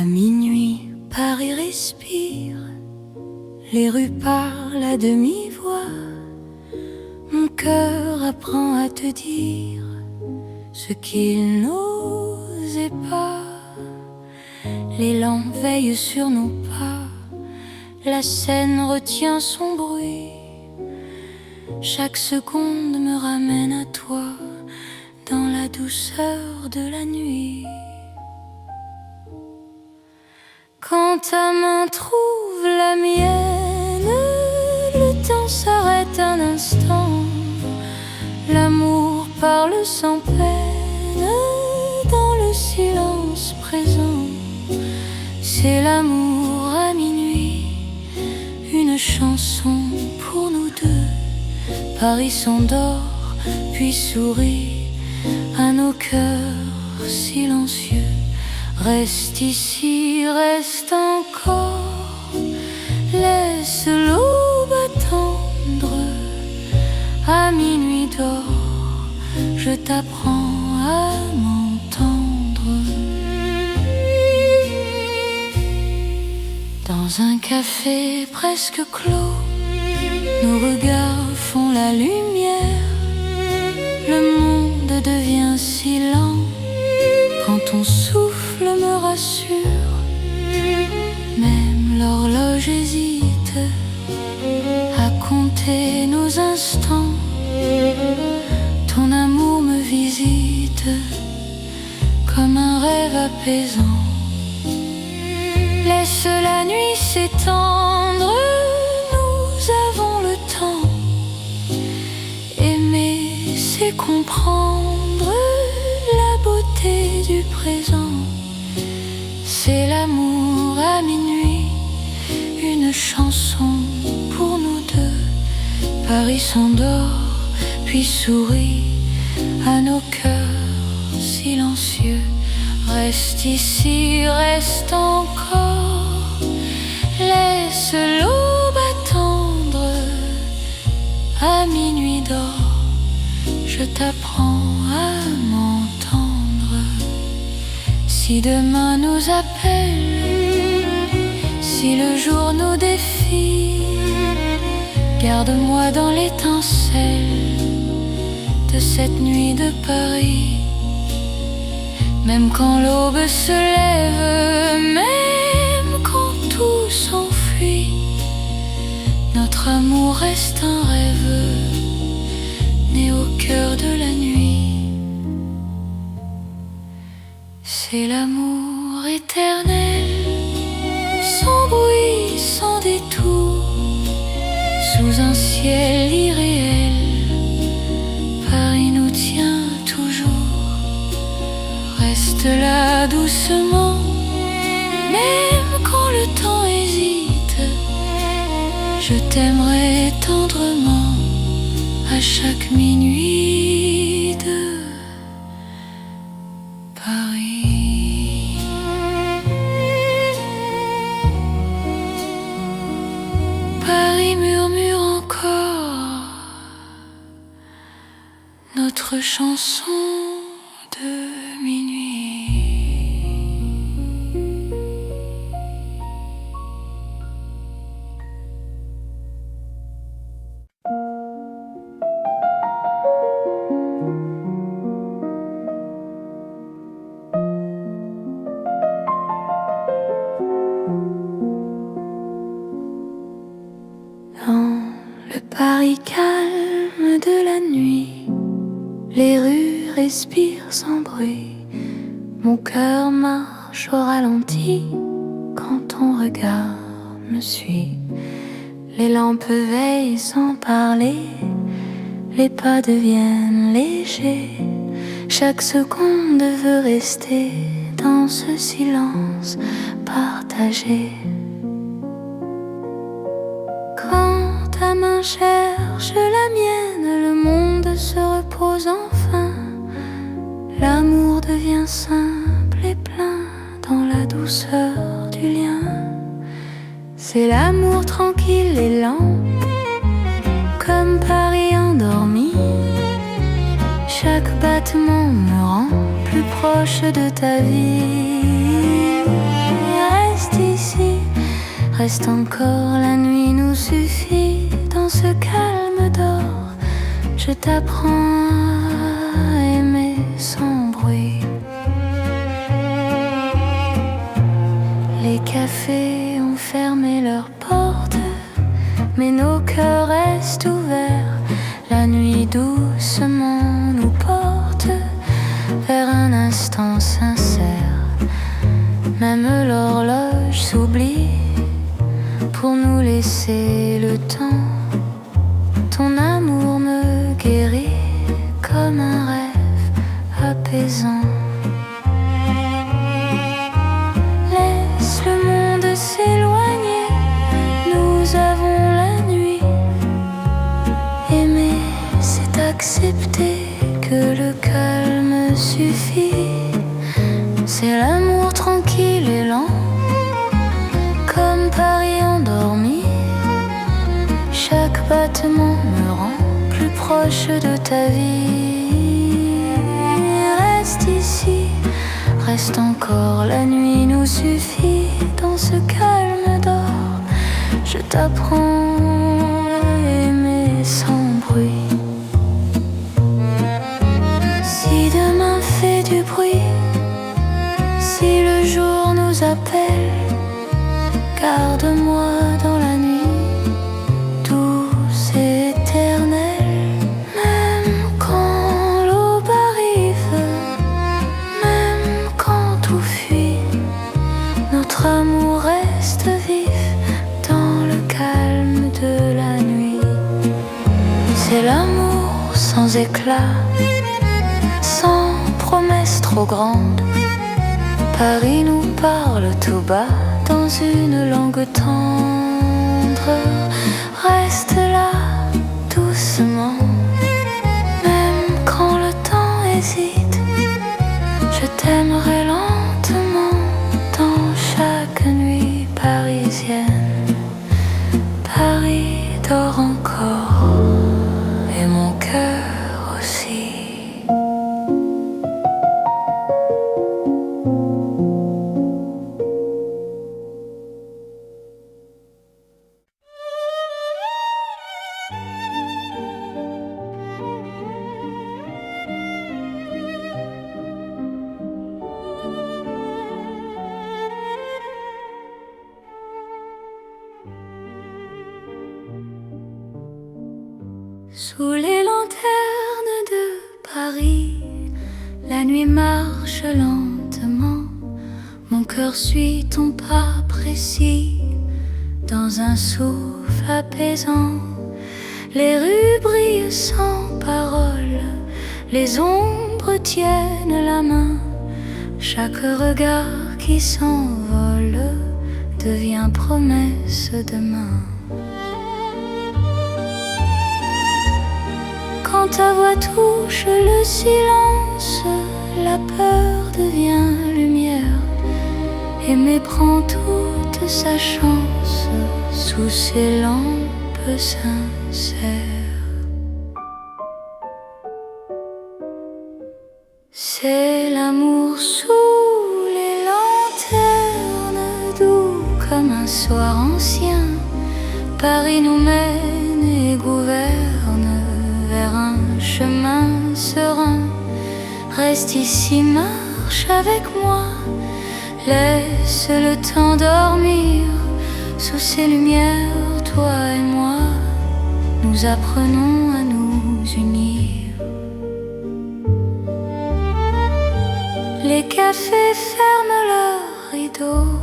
À minuit, Paris respire, les rues parlent à demi-voix. Mon cœur apprend à te dire ce qu'il n'osait pas. Les lampes veillent sur nos pas, la scène retient son bruit. Chaque seconde me ramène à toi, dans la douceur de la nuit. Quand ta main trouve la mienne, le temps s'arrête un instant. L'amour parle sans peine, dans le silence présent. C'est l'amour à minuit, une chanson pour nous deux. Paris s'endort, puis sourit à nos cœurs silencieux. Reste ici, reste encore, laisse l'aube attendre. À minuit d'or, je t'apprends à m'entendre. Dans un café presque clos, nos regards font la lumière. Le monde devient si lent quand ton souffle me rassure. Même l'horloge hésite à compter nos instants. Ton amour me visite comme un rêve apaisant. Laisse la nuit s'étendre, nous avons le temps. Aimer, c'est comprendre la beauté du présent. C'est l'amour à minuit, une chanson pour nous deux. Paris s'endort, puis sourit à nos cœurs silencieux. Reste ici, reste encore, laisse l'aube attendre. À minuit d'or, je t'apprends à m'entendre. Si demain nous appelle, si le jour nous défie, garde-moi dans l'étincelle de cette nuit de Paris. Même quand l'aube se lève, même quand tout s'enfuit, notre amour reste un rêve né au cœur de la nuit. C'est l'amour éternel, sans bruit, sans détour, sous un ciel irréel. Paris nous tient toujours. Reste là doucement, même quand le temps hésite. Je t'aimerai tendrement à chaque minuit de Paris. Paris murmure encore notre chanson de minuit. Dans le Paris calme de la nuit, les rues respirent sans bruit. Mon cœur marche au ralenti quand ton regard me suit. Les lampes veillent sans parler, les pas deviennent légers. Chaque seconde veut rester dans ce silence partagé. Quand ta main cherche la mienne, le monde se repose enfin. L'amour devient simple et plein dans la douceur du lien. C'est l'amour tranquille et lent, comme Paris endormi. Chaque battement me rend plus proche de ta vie. Reste encore, la nuit nous suffit. Dans ce calme d'or, je t'apprends à aimer sans bruit. Les cafés ont fermé leurs portes, mais nos cœurs restent ouverts. La nuit doucement nous porte vers un instant sincère. Même l'horloge s'oublie pour nous laisser le temps. Ton amour me guérit comme un rêve apaisant. Laisse le monde s'éloigner, nous avons la nuit. Aimer, c'est accepter que le calme suffit. C'est l'amour tranquille et lent, comme Paris endormi. Chaque battement me rend plus proche de ta vie. Reste ici, reste encore, la nuit nous suffit. Dans ce calme d'or, je t'apprends à aimer sans bruit. Si demain fait du bruit, si le jour nous appelle, garde-moi dans la nuit, douce et éternelle. Même quand l'aube arrive, même quand tout fuit, notre amour reste vif dans le calme de la nuit. C'est l'amour sans éclat, sans promesse trop grande. Paris nous parle tout bas dans une langue tendre. Reste là, doucement, même quand le temps hésite. Je t'aimerai lentement dans chaque nuit parisienne. Paris dort encore et mon cœur aussi. Sous les lanternes de Paris, la nuit marche lentement. Mon cœur suit ton pas précis dans un souffle apaisant. Les rues brillent sans parole, les ombres tiennent la main. Chaque regard qui s'envole devient promesse demain. Quand ta voix touche le silence, la peur devient lumière. Aimer prend toute sa chance sous ces lampes sincères. C'est l'amour sous les lanternes, doux comme un soir ancien. Paris nous mène et gouverne vers un chemin serein. Reste ici, marche avec moi, laisse le temps dormir. Sous ces lumières, toi et moi, nous apprenons à nous unir. Les cafés ferment leurs rideaux,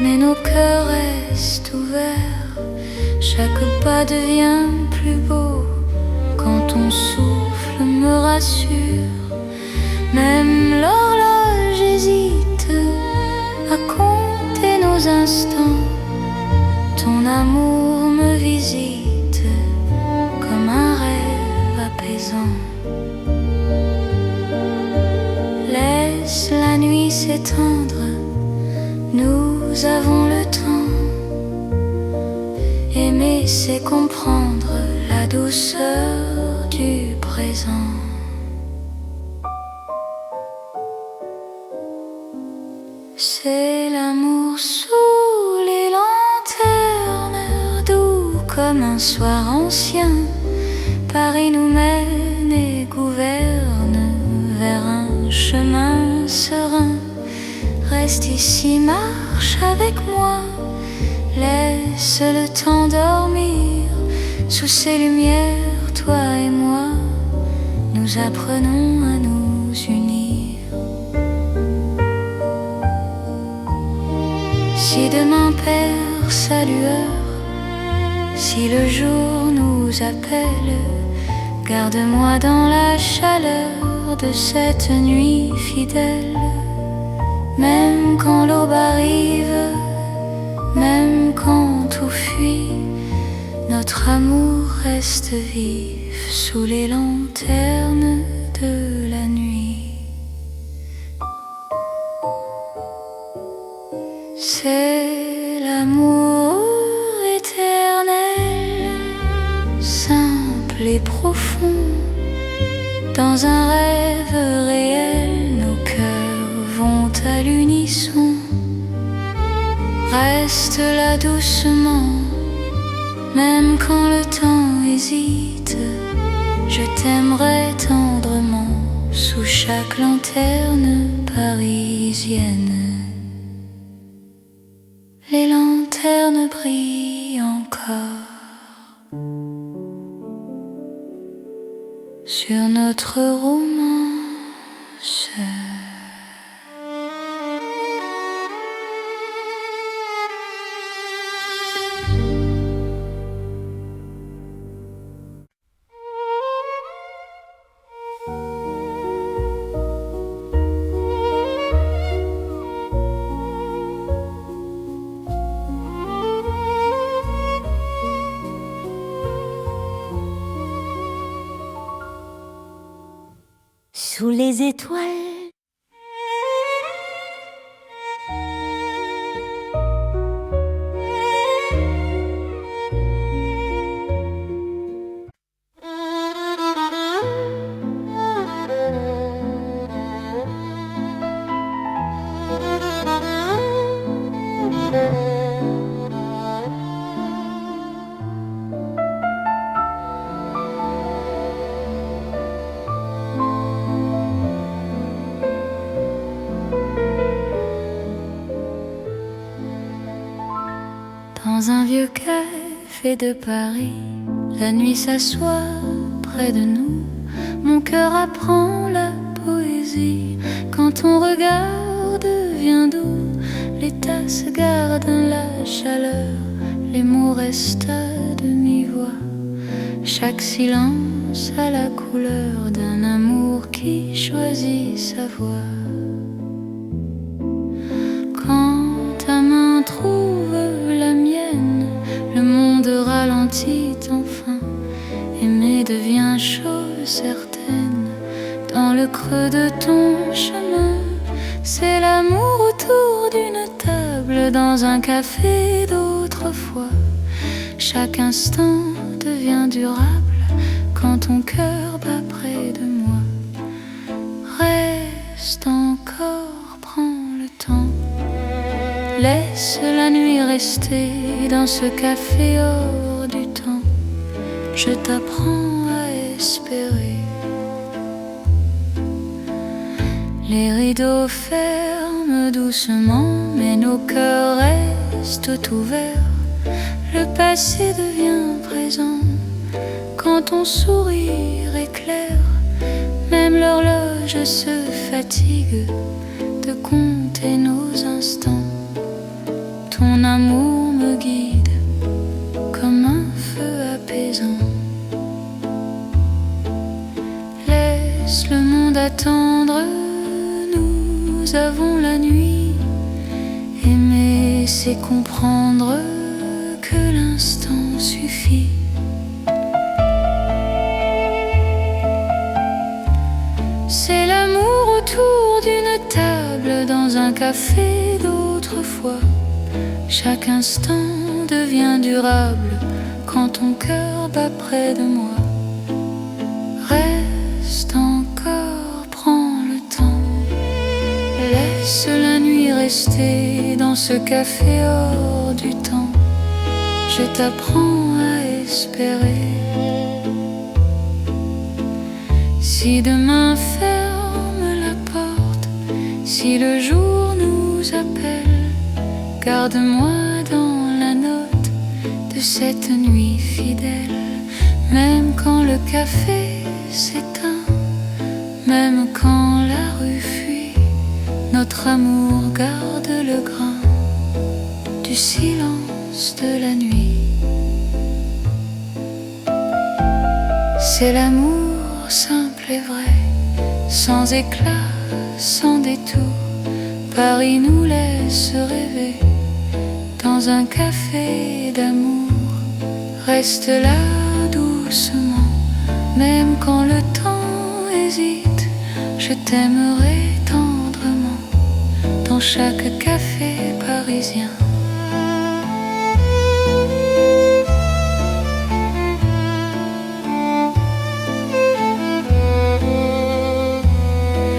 mais nos cœurs restent ouverts. Chaque pas devient plus beau quand ton souffle me rassure. Même l'horloge hésite à compter nos instants. Ton amour me visite comme un rêve apaisant. Laisse la nuit s'étendre, nous avons le temps. Aimer, c'est comprendre la douceur du présent. C'est l'amour sous les lampes comme un soir ancien, Paris nous mène et gouverne vers un chemin serein. Reste ici, marche avec moi, laisse le temps dormir. Sous ces lumières, toi et moi, nous apprenons à nous unir. Si demain perd sa lueur, si le jour nous appelle, garde-moi dans la chaleur de cette nuit fidèle. Même quand l'aube arrive, même quand tout fuit, notre amour reste vif sous les lanternes de la nuit. C'est l'amour éternel, simple et profond. Dans un rêve réel, nos cœurs vont à l'unisson. Reste là doucement, même quand le temps hésite. Je t'aimerai tendrement sous chaque lanterne parisienne. Les lanternes brillent encore sur notre romance. Sous les étoiles, dans un vieux café de Paris, la nuit s'assoit près de nous. Mon cœur apprend la poésie quand ton regard devient doux. Les tasses gardent la chaleur, les mots restent à demi-voix. Chaque silence a la couleur d'un amour qui choisit sa voie. Quand ta main trouve la mienne, le monde ralentit enfin. Aimer devient chose certaine dans le creux de ton chemin. C'est l'amour autour d'une table dans un café d'autrefois. Chaque instant devient durable quand ton cœur bat près de moi. Reste encore, prends le temps. Laisse la nuit rester dans ce café hors du temps. Je t'apprends à espérer. Les rideaux ferment doucement, mais nos cœurs restent ouverts. Le passé devient présent quand ton sourire éclaire. Même l'horloge se fatigue de compter nos instants. Ton amour me guide comme un feu apaisant. Laisse le monde attendre, nous avons la nuit. Aimer, c'est comprendre que l'instant suffit. C'est l'amour autour d'une table dans un café d'autrefois. Chaque instant devient durable quand ton cœur bat près de moi. Reste encore, prends le temps. Laisse la nuit rester dans ce café hors du temps. Je t'apprends à espérer. Si demain ferme la porte, si le jour nous appelle, garde-moi dans la note de cette nuit fidèle. Même quand le café s'éteint, même quand la rue fuit, notre amour garde le grain du silence de la nuit. C'est l'amour simple et vrai, sans éclat, sans détour. Paris nous laisse rêver dans un café d'amour. Reste là doucement, même quand le temps hésite. Je t'aimerai tendrement dans chaque café parisien.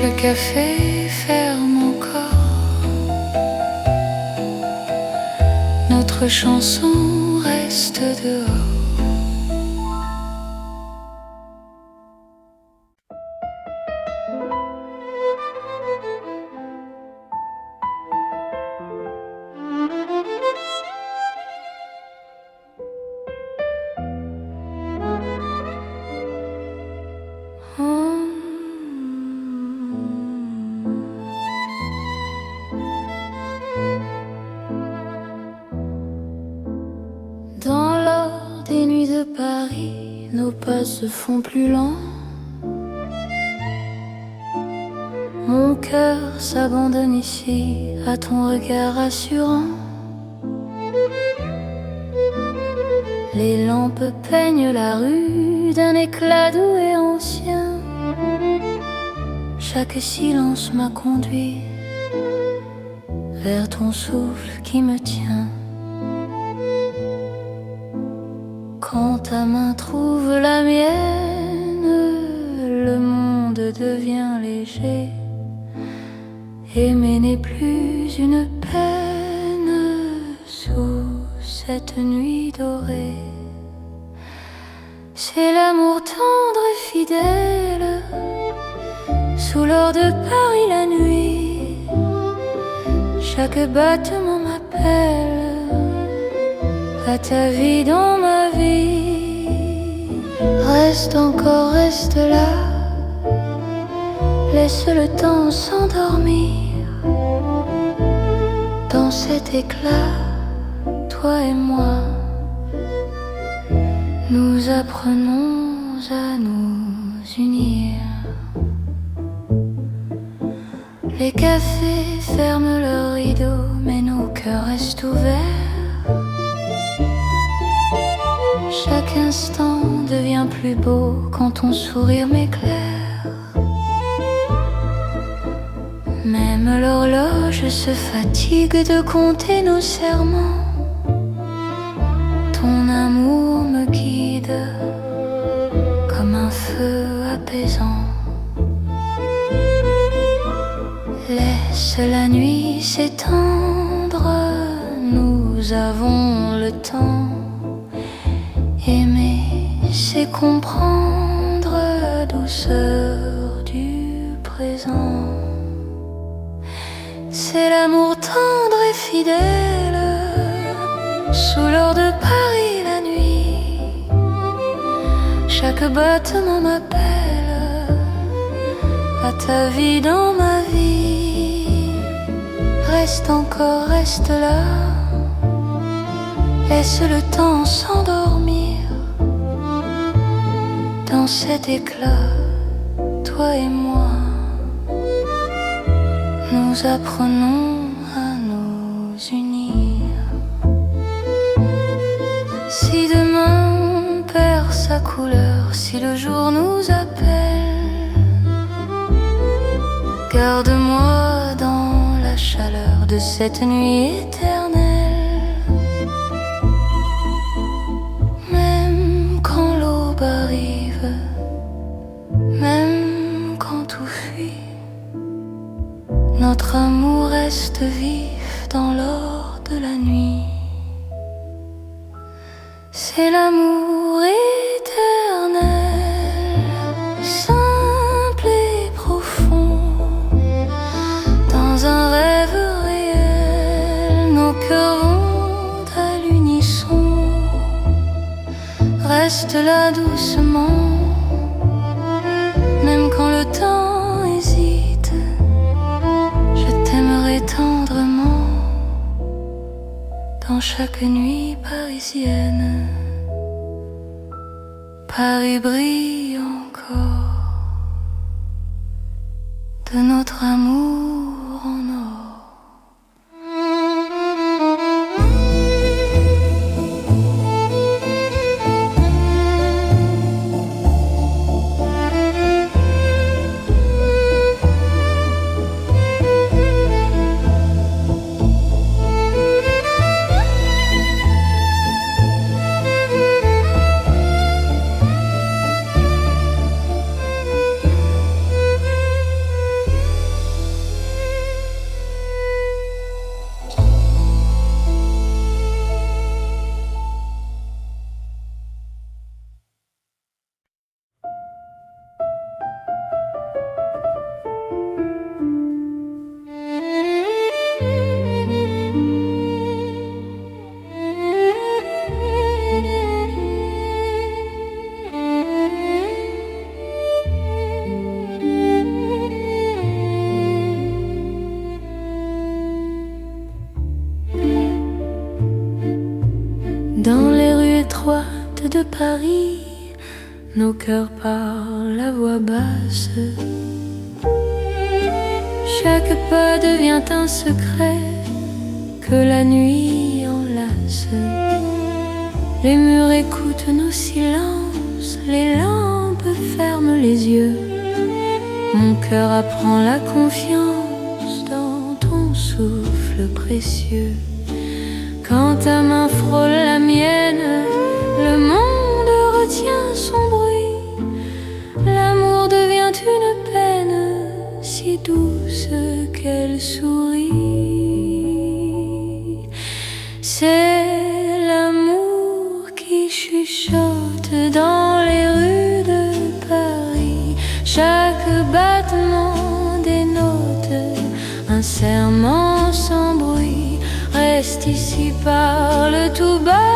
Le café ferme encore, notre chanson reste dehors. Dans l'or des nuits de Paris, nos pas se font plus lents. Mon cœur s'abandonne ici à ton regard rassurant. Les lampes peignent la rue d'un éclat doux et ancien. Chaque silence m'a conduit vers ton souffle qui me tient. Quand ta main trouve la mienne, le monde devient léger. Aimer n'est plus une peine sous cette nuit dorée. C'est l'amour tendre et fidèle sous l'or de Paris la nuit. Chaque battement m'appelle à ta vie dans ma vie. Reste encore, reste là, laisse le temps s'endormir. Dans cet éclat, toi et moi, nous apprenons à nous unir. Les cafés ferment leurs rideaux, mais nos cœurs restent ouverts. Chaque instant devient plus beau quand ton sourire m'éclaire. Même l'horloge se fatigue de compter nos serments. Ton amour me guide comme un feu apaisant. Laisse la nuit s'étendre, nous avons le temps. Aimer, c'est comprendre la douceur du présent. C'est l'amour tendre et fidèle sous l'or de Paris la nuit. Chaque battement m'appelle à ta vie dans ma vie. Reste encore, reste là, laisse le temps s'endormir. Dans cet éclat, toi et moi, nous apprenons à nous unir. Si demain perd sa couleur, si le jour nous appelle, garde-moi dans la chaleur de cette nuit éternelle. Même quand l'aube arrive, même quand tout fuit, notre amour reste vif dans l'or de la nuit. C'est l'amour Amour éternel, simple et profond, dans un rêve réel, nos cœurs vont à l'unisson. Reste là doucement, même quand le temps hésite, je t'aimerai tendrement, dans chaque nuit parisienne. Paris brille encore de notre amour en or. Dans les rues étroites de Paris, nos cœurs parlent à voix basse. Chaque pas devient un secret que la nuit enlace. Les murs écoutent nos silences, les lampes ferment les yeux. Mon cœur apprend la confiance dans ton souffle précieux. Quand ta main frôle la mienne, le monde retient son bruit. L'amour devient une peine si douce qu'elle sourit. C'est l'amour qui chuchote dans les rues de Paris. Chaque battement dénote un serment sans bruit. Reste ici, parle tout bas,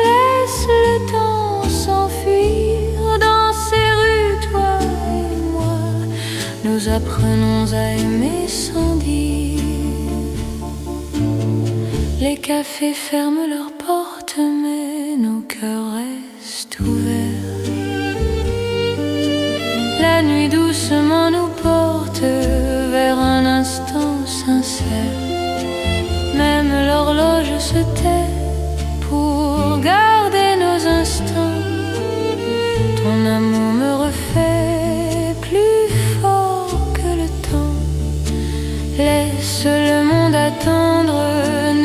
laisse le temps s'enfuir. Dans ces rues, toi et moi, nous apprenons à aimer sans dire. Les cafés ferment leurs portes, mais nos cœurs restent ouverts. La nuit doucement nous porte vers un instant sincère. Même l'horloge se tait pour garder nos instants. Ton amour me refait plus fort que le temps. Laisse le monde attendre,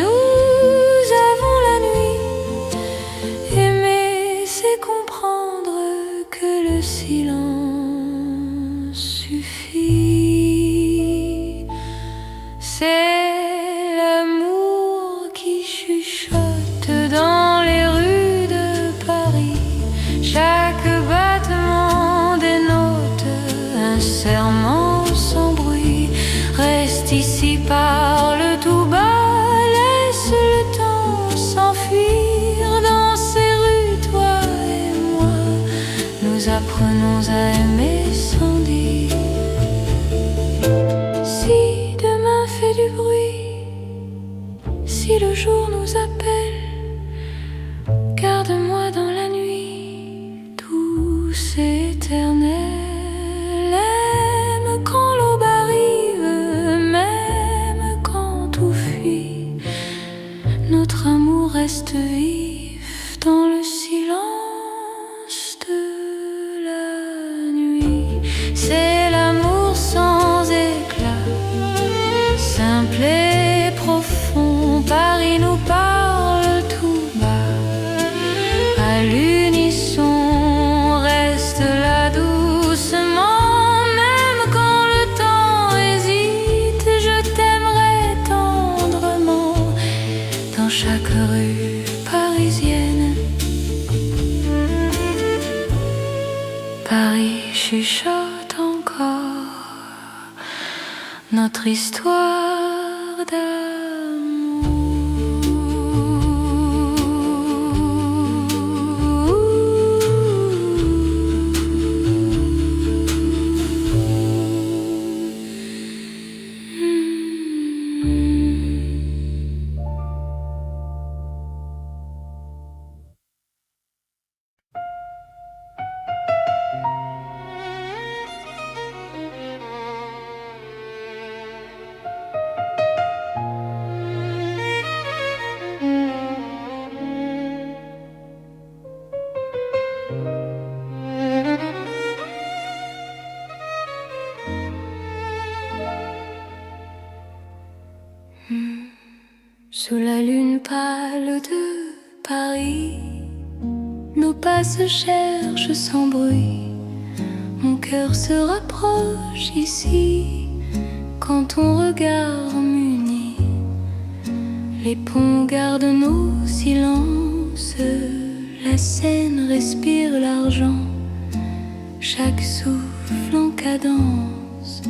nous avons la nuit. Aimer, c'est comprendre que le silence suffit. C'est dans les rues de Paris, chaque battement dénote un serment sans bruit. Reste ici, parle tout bas, laisse le temps s'enfuir. Dans ces rues, toi et moi, nous apprenons à aimer sans dire. Si demain fait du bruit, si le jour nous appelle, garde-moi dans la nuit, douce et éternelle. Aime quand l'aube arrive, même quand tout fuit. Notre amour reste vif dans le silence de la nuit. C'est l'amour sans éclat, simple et profond. Paris nous parle notre histoire Sous la lune pâle de Paris, nos pas se cherchent sans bruit. Mon cœur se rapproche ici quand ton regard m'unit. Les ponts gardent nos silences, la Seine respire l'argent. Chaque souffle en cadence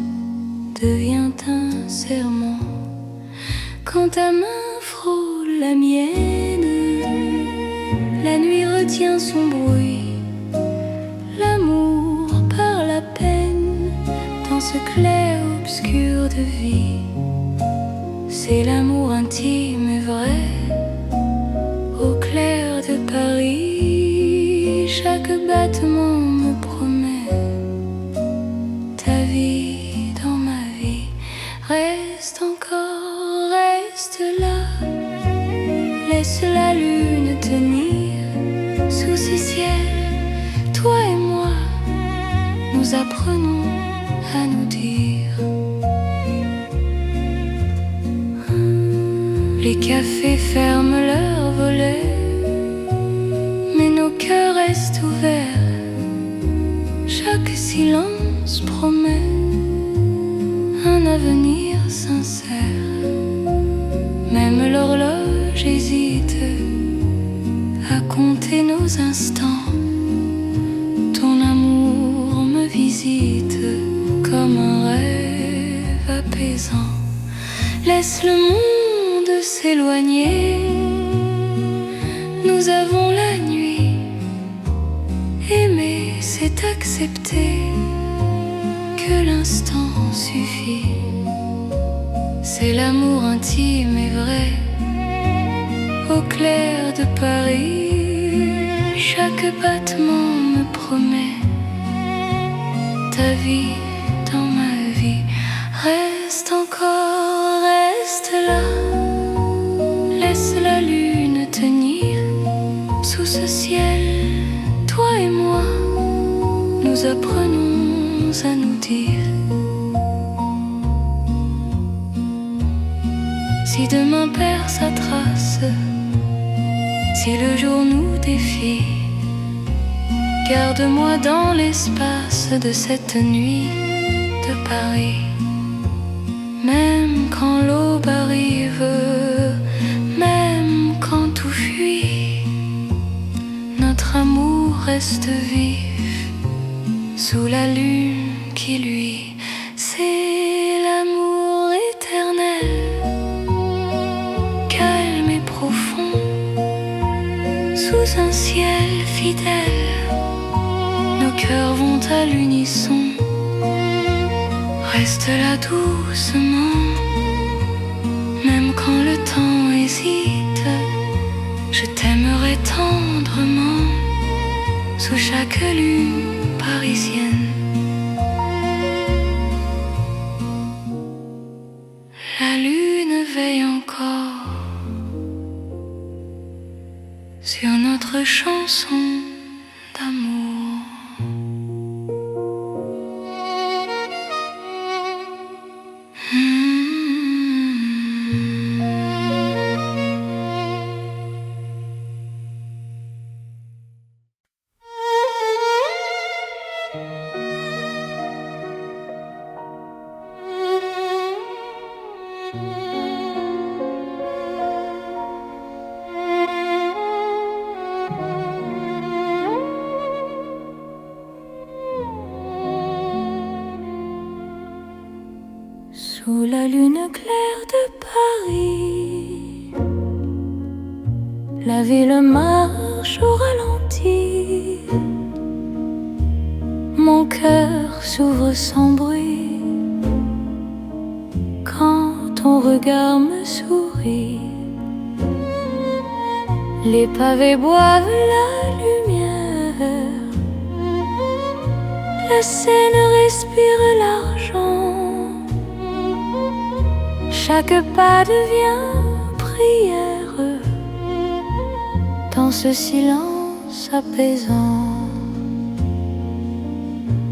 devient un serment. Quand ta main frôle la mienne, la nuit retient son bruit. L'amour parle à peine dans ce clair-obscur de vie. C'est l'amour intime et vrai, au clair de Paris. Chaque battement me promet ta vie dans ma vie. Reste encore, reste là. Laisse la lune tenir sous ce ciel. Toi et moi, nous apprenons à nous dire. Les cafés ferment leurs volets, mais nos cœurs restent ouverts. Chaque silence promet un avenir sincère. Même l'horloge hésite à compter nos instants. Ton amour me visite comme un rêve apaisant. Laisse le monde s'éloigner, nous avons la nuit. Aimer, c'est accepter que l'instant suffit. C'est l'amour intime et vrai, au clair de Paris. Chaque battement me promet ta vie dans ma vie. Reste encore, reste là. Laisse la lune tenir sous ce ciel. Toi et moi, nous apprenons à nous dire. Si demain perd sa trace, si le jour nous défie, garde-moi dans l'espace de cette nuit de Paris. Même quand l'aube arrive, même quand tout fuit, notre amour reste vif sous la lune qui luit. C'est l'amour éternel, calme et profond, sous un ciel fidèle. Nos cœurs vont à l'unisson. Reste là doucement, même quand le temps hésite. Je t'aimerai tendrement sous chaque lune parisienne. La lune veille encore sur notre chanson d'amour. sous la lune claire de Paris. La ville marche au ralenti, mon cœur s'ouvre sans bruit quand ton regard me sourit. Les pavés boivent la lumière, la Seine respire l'argent. Chaque pas devient prière dans ce silence apaisant.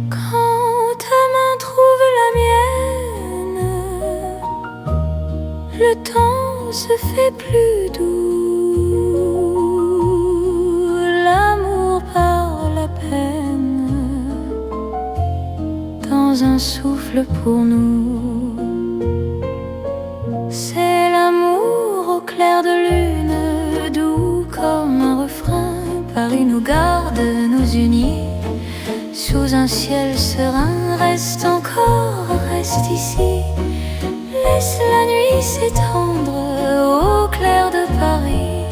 Quand ta main trouve la mienne, le temps se fait plus doux. L'amour par la peine dans un souffle pour nous. C'est l'amour au clair de lune, doux comme un refrain. Paris nous garde, nous unit sous un ciel serein. Reste encore, reste ici, laisse la nuit s'étendre. Au clair de Paris,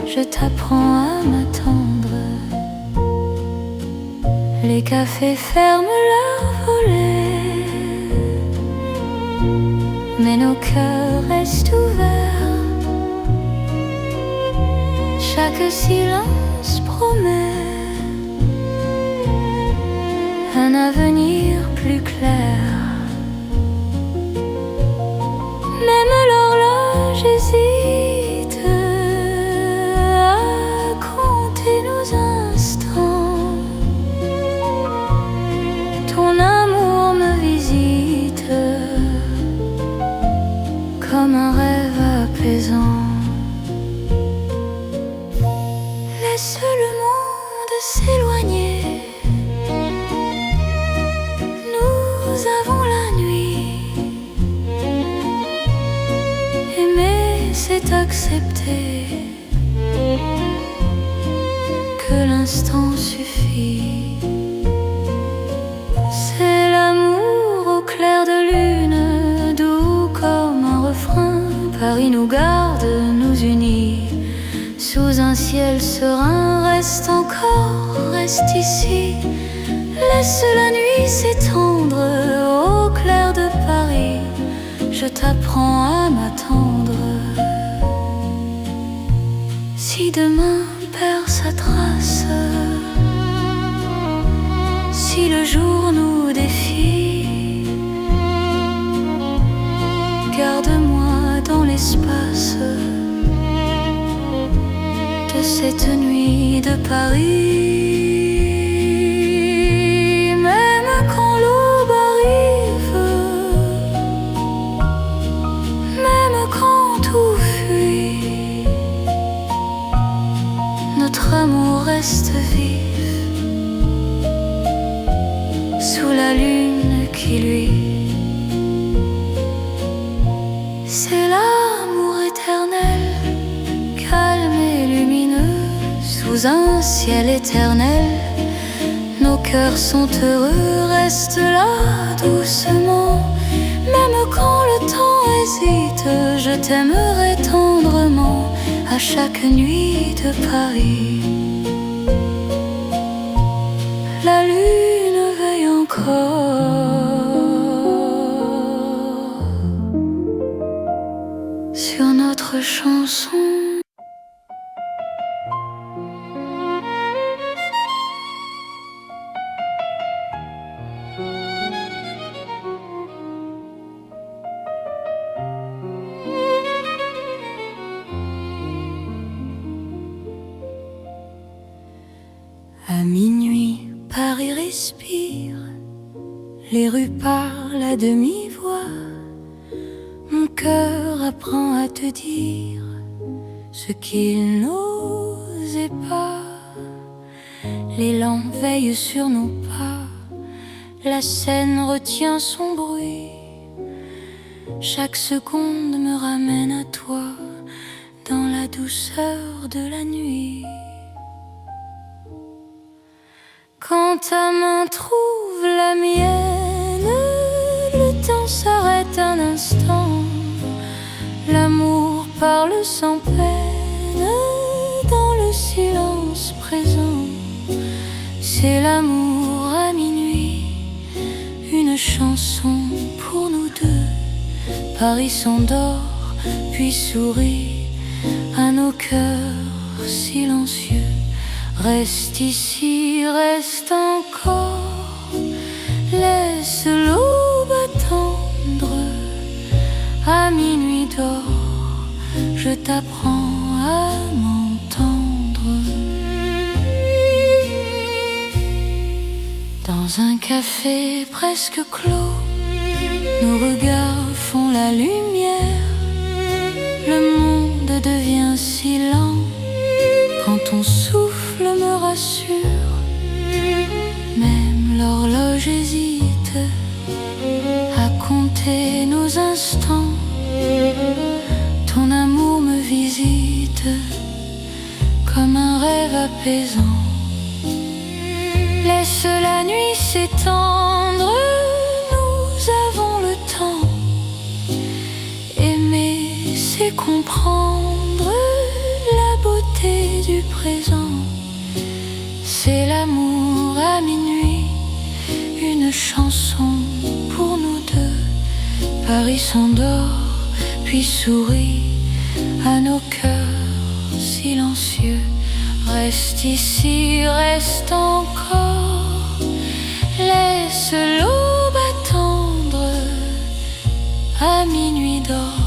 je t'apprends à m'attendre. Les cafés ferment leurs volets, mais nos cœurs restent ouverts. Chaque silence promet un avenir plus clair. Même l'horloge hésite à compter nos instants. Ton amour me visite comme un rêve apaisant. Laisse le monde s'éloigner, nous avons la nuit. Aimer, c'est accepter que l'instant suffit. C'est l'amour au clair de lune, doux comme un refrain. Paris nous garde, nous unit sous un ciel serein. Reste encore, reste ici, laisse la nuit s'étendre. Au clair de Paris, je t'apprends à m'attendre. Si demain perd sa trace, si le jour nous défie, garde-moi dans l'espace de cette nuit de Paris. Même quand l'aube arrive, même quand tout fuit, notre amour reste vif sous la lune qui luit. C'est l'amour éternel, calme et lumineux, sous un ciel éternel. Nos cœurs sont heureux, reste là doucement. Même quand le temps hésite, je t'aimerai tendrement à chaque nuit de Paris. La lune veille encore sur notre chanson. À minuit, Paris respire, les rues parlent à demi-voix. Mon cœur apprend à te dire ce qu'il n'osait pas. L'élan veille sur nos pas, la Seine retient son bruit. Chaque seconde me ramène à toi, dans la douceur de la nuit. Quand ta main trouve la mienne, le temps s'arrête un instant. L'amour parle sans peine dans le silence présent. C'est l'amour à minuit, une chanson pour nous deux. Paris s'endort puis sourit à nos cœurs silencieux. Reste ici, reste encore, laisse l'aube attendre. À minuit d'or, je t'apprends à m'entendre. Dans un café presque clos, nos regards font la lumière. Le monde devient si lent, quand ton souffle me rassure. Même l'horloge hésite à compter nos instants. Ton amour me visite comme un rêve apaisant. Laisse la nuit s'étendre, nous avons le temps. Aimer, c'est comprendre la beauté du présent. C'est l'amour à minuit, une chanson pour nous deux. Paris s'endort puis sourit à nos cœurs silencieux. Reste ici, reste encore, laisse l'aube attendre. À minuit d'or,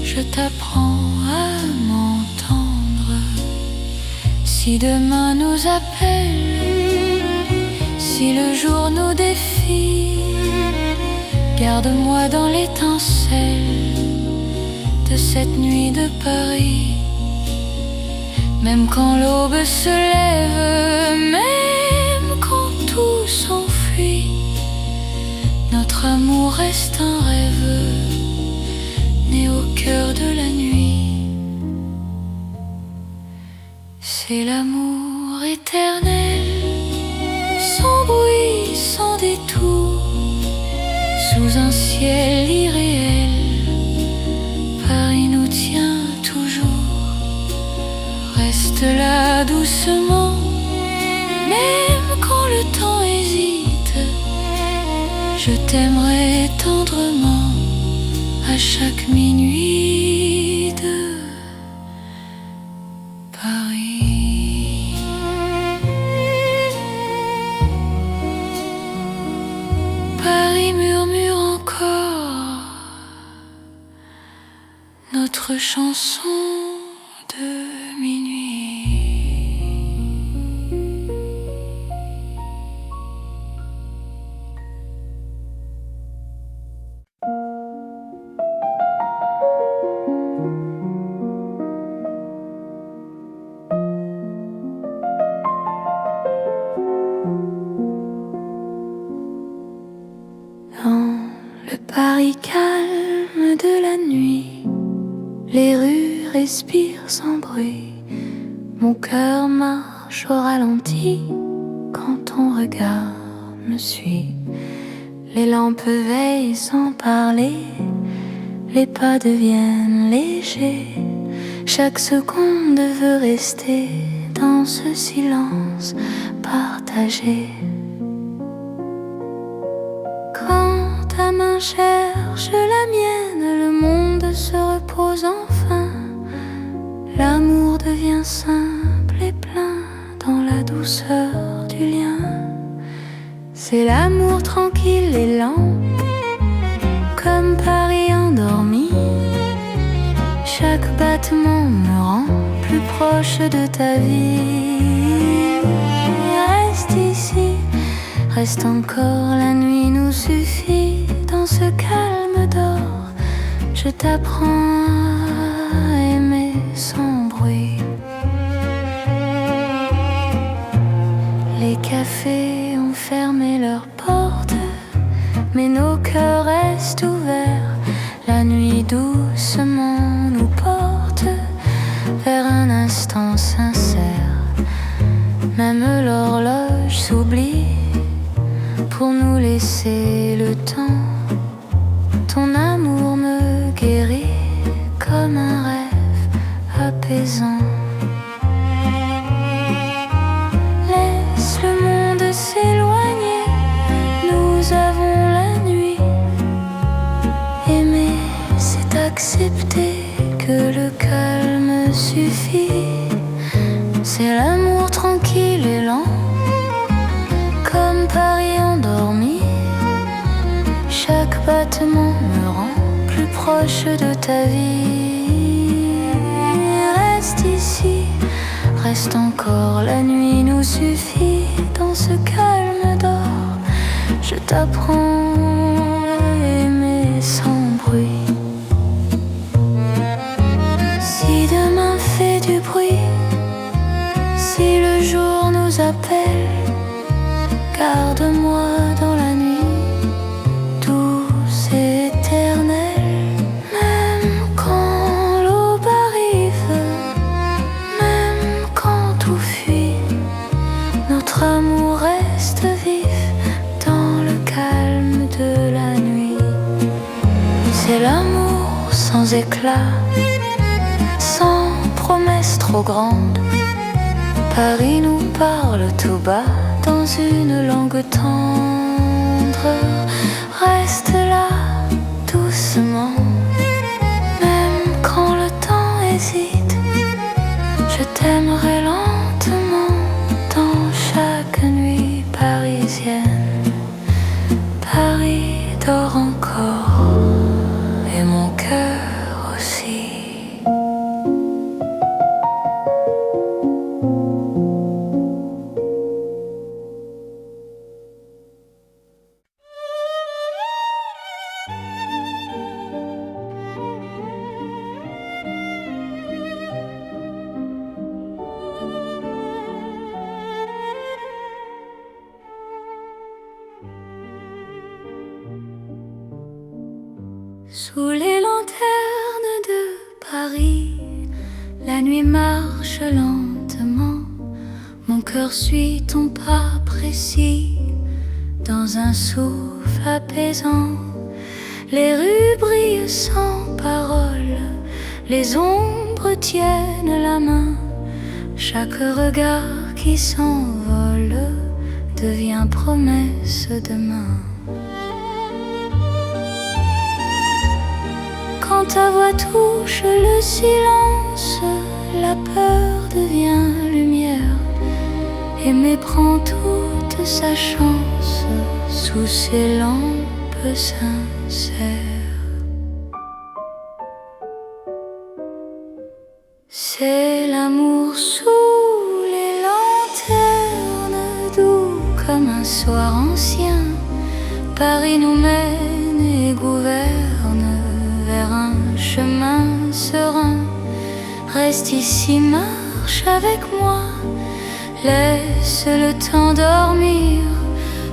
je t'apprends à m'entendre. Si demain nous appelle, si le jour nous défie, garde-moi dans l'étincelle de cette nuit de Paris. Même quand l'aube se lève, même quand tout s'enfuit, notre amour reste un rêve né au cœur de la nuit. C'est l'amour éternel, sans bruit, sans détour, sous un ciel irréel. Paris nous tient toujours. Reste là doucement, même quand le temps hésite. Je t'aimerai tendrement à chaque minuit de Paris. Paris murmure encore notre chanson de minuit. Dans le Paris calme de la nuit, les rues respirent sans bruit. Mon cœur marche au ralenti quand ton regard me suit. Les lampes veillent sans parler, les pas deviennent légers. Chaque seconde veut rester dans ce silence partagé. Quand ta main cherche la mienne, le monde se repose enfin. L'amour devient simple et plein dans la douceur du lien. C'est l'amour tranquille et lent, comme Paris endormi. Chaque battement me rend plus proche de ta vie. Reste ici, reste encore, la nuit nous suffit. Dans ce calme d'or, je t'apprends à aimer sans bruit. Les cafés ont fermé leurs portes, mais nos cœurs restent ouverts. La nuit doucement nous porte vers un instant sincère. Même l'horloge s'oublie pour nous laisser le temps c'est accepter que le calme suffit. C'est l'amour tranquille et lent, comme Paris endormi. Chaque battement me rend plus proche de ta vie. Reste ici, reste encore, la nuit nous suffit. Dans ce calme d'or, je t'apprends à aimer sans bruit. Si demain fait du bruit, si le jour nous appelle, garde-moi dans la nuit, douce et éternelle. Même quand l'aube arrive, même quand tout fuit, notre amour reste vif dans le calme de la nuit. C'est l'amour sans éclat, sans promesse trop grande. Paris nous parle tout bas dans une langue tendre. Reste là doucement, même quand le temps hésite. Je t'aimerai lentement dans chaque nuit parisienne. Paris dort encore et mon cœur aussi. Sous les lanternes de Paris, la nuit marche lentement. Mon cœur suit ton pas précis dans un souffle apaisant. Les rues brillent sans parole, les ombres tiennent la main. Chaque regard qui s'envole devient promesse demain. Quand ta voix touche le silence, la peur devient lumière. Aimer prend toute sa chance sous ces lampes sincères. C'est l'amour sous les lanternes, doux comme un soir ancien. Paris nous mène et gouverne vers un chemin serein. Reste ici, marche avec moi, laisse le temps dormir.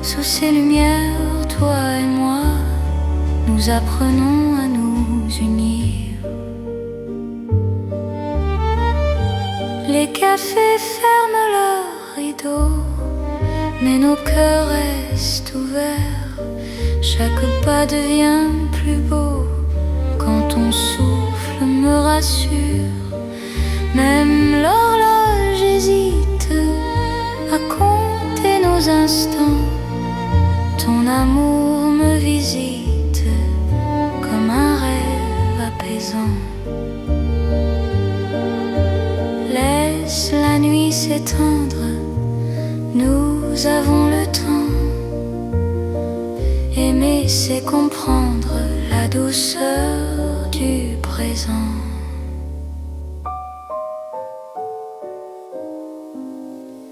Sous ces lumières, toi et moi, nous apprenons à nous unir. Les cafés ferment leurs rideaux, mais nos cœurs restent ouverts. Chaque pas devient plus beau quand ton souffle me rassure. Même l'horloge hésite à compter nos instants. Ton amour me visite comme un rêve apaisant. Laisse la nuit s'étendre, nous avons le temps. Aimer, c'est comprendre la douceur du présent.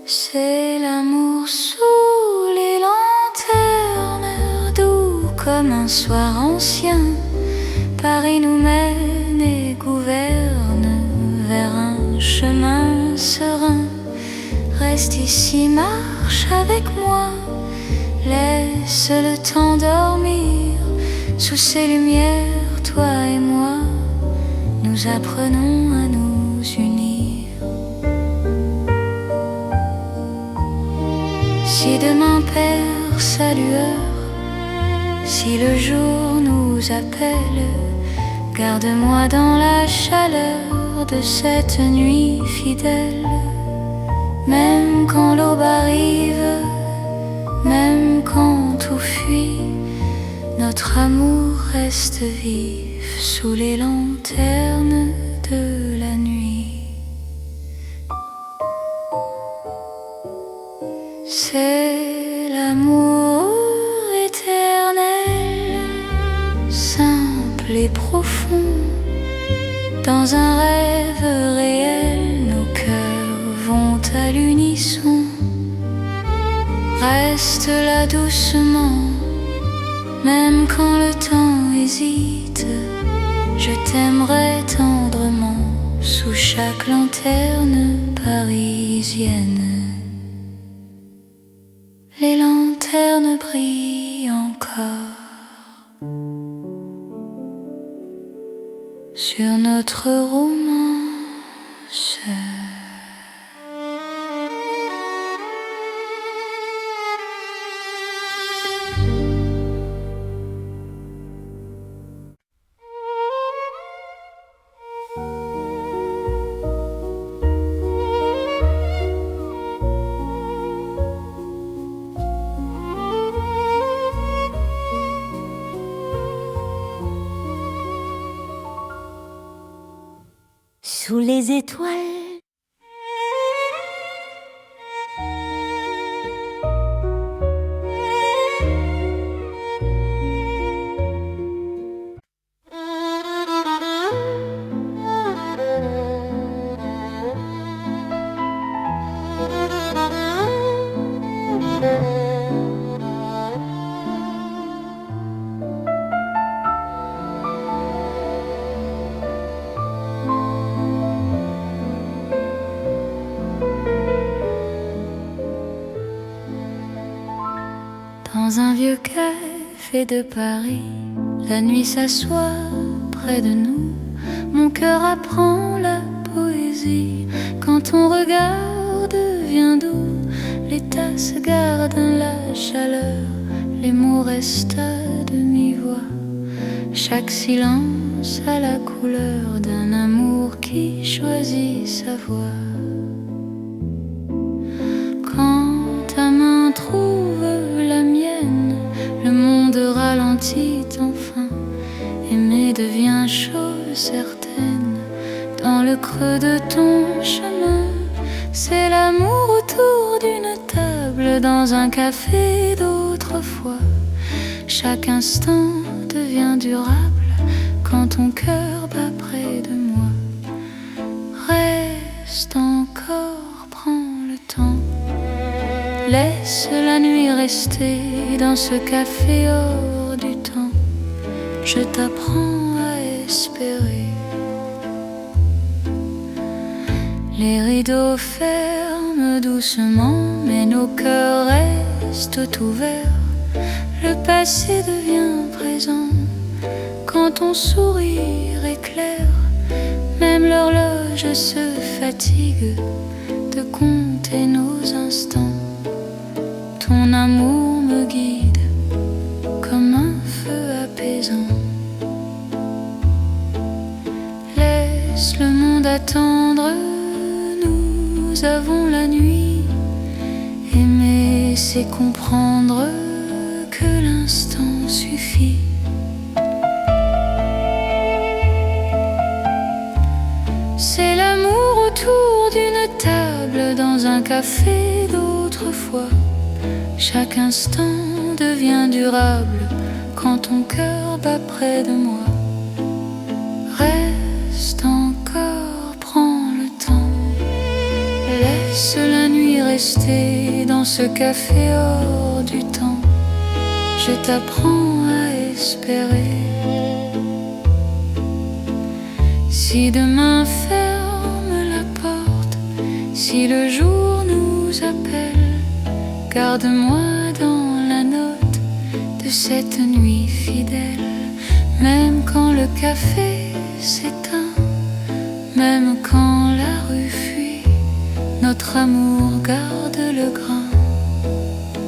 C'est l'amour sous les lanternes, doux comme un soir ancien. Paris nous mène et gouverne vers un chemin serein. Reste ici, marche avec moi, laisse le temps dormir. Sous ces lumières, toi et moi, nous apprenons à nous unir. Si demain perd sa lueur, si le jour nous appelle, garde-moi dans la chaleur de cette nuit fidèle. Même quand l'aube arrive, même quand tout fuit, notre amour reste vif sous les lanternes de la nuit. C'est l'amour éternel, simple et profond. Dans un rêve réel, nos cœurs vont à l'unisson. Reste là doucement, même quand le temps hésite. Je t'aimerai tendrement sous chaque lanterne parisienne. Les lanternes brillent encore sur notre romance. Sous les étoiles, dans un vieux café de Paris, la nuit s'assoit près de nous. Mon cœur apprend la poésie. Quand ton regard devient doux, les tasses gardent la chaleur, les mots restent à demi-voix. Chaque silence a la couleur d'un amour qui choisit sa voie. Quand ta main trouve la mienne, le monde ralentit enfin. Aimer devient chose certaine. Dans le creux de ton chemin, c'est l'amour autour d'une table, dans un café d'autrefois. Chaque instant devient durable quand ton cœur bat près de moi. Reste encore, prends le temps. Laisse la nuit rester dans ce café hors du temps. Je t'apprends à espérer. Les rideaux ferment doucement, mais nos cœurs restent ouverts. Le passé devient présent quand ton sourire éclaire. Même l'horloge se fatigue de compter nos instants. Ton amour me guide comme un feu apaisant. Laisse le monde attendre, nous avons la nuit. Aimer, c'est comprendre que l'instant suffit. C'est l'amour autour d'une table, dans un café d'autrefois. Chaque instant devient durable quand ton cœur bat près de moi. Reste encore, prends le temps. Laisse la nuit rester dans ce café hors du temps. Je t'apprends à espérer. Si demain ferme la porte, si le jour nous appelle, garde-moi dans la note de cette nuit fidèle. Même quand le café s'éteint, même quand la rue fuit, notre amour garde le grain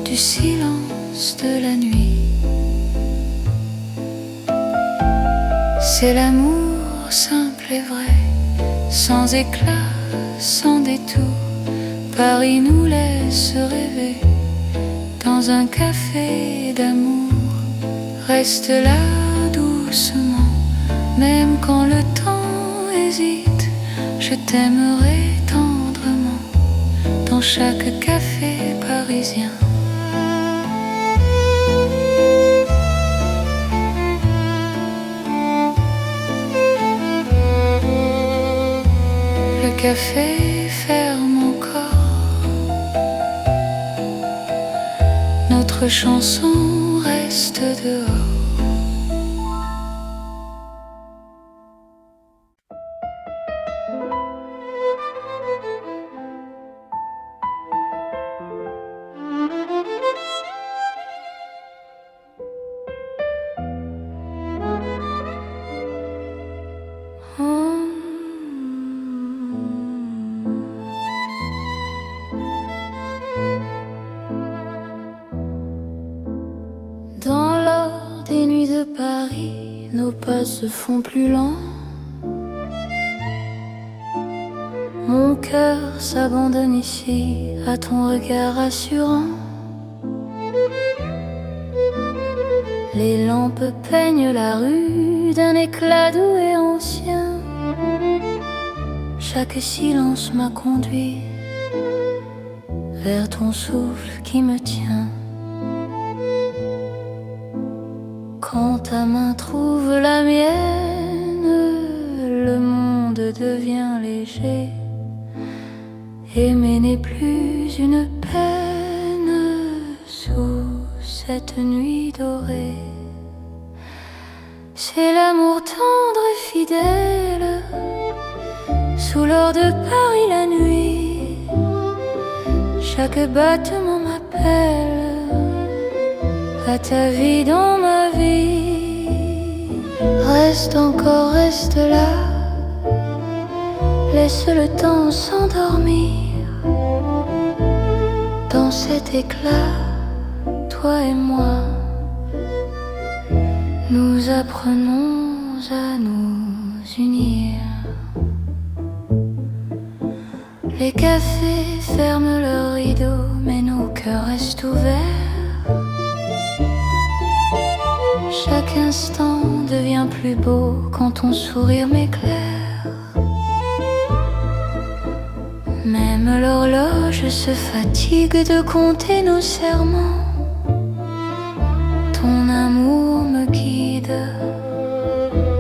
du silence de la nuit. C'est l'amour simple et vrai, sans éclat, sans détour. Paris nous laisse rêver dans un café d'amour. Reste là doucement, Même quand le temps hésite, je t'aimerai tendrement dans chaque café parisien. Le café ferme encore, notre chanson reste dehors. Dans l'or des nuits de Paris, nos pas se font plus lents. Mon cœur s'abandonne ici à ton regard rassurant. Les lampes peignent la rue d'un éclat doux et ancien. Chaque silence m'a conduit vers ton souffle qui me tient. Quand ta main trouve la mienne, le monde devient léger. Aimer n'est plus une peine sous cette nuit dorée. C'est l'amour tendre et fidèle sous l'or de Paris la nuit. Chaque battement m'appelle à ta vie dans ma vie. Reste encore, reste là, laisse le temps s'endormir. Dans cet éclat, toi et moi, nous apprenons à nous unir. Les cafés ferment leurs rideaux, mais nos cœurs restent ouverts. Chaque instant devient plus beau quand ton sourire m'éclaire. Même l'horloge se fatigue de compter nos serments. Ton amour me guide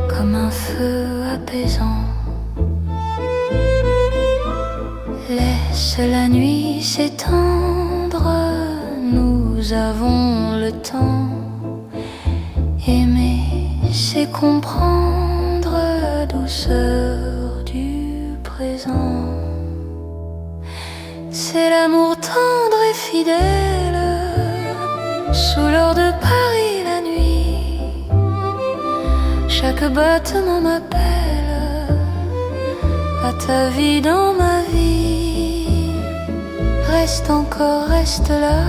comme un feu apaisant. Laisse la nuit s'étendre, nous avons le temps. Aimer, c'est comprendre la douceur du présent. C'est l'amour tendre et fidèle sous l'or de Paris la nuit. Chaque battement m'appelle à ta vie dans ma vie. Reste encore, reste là,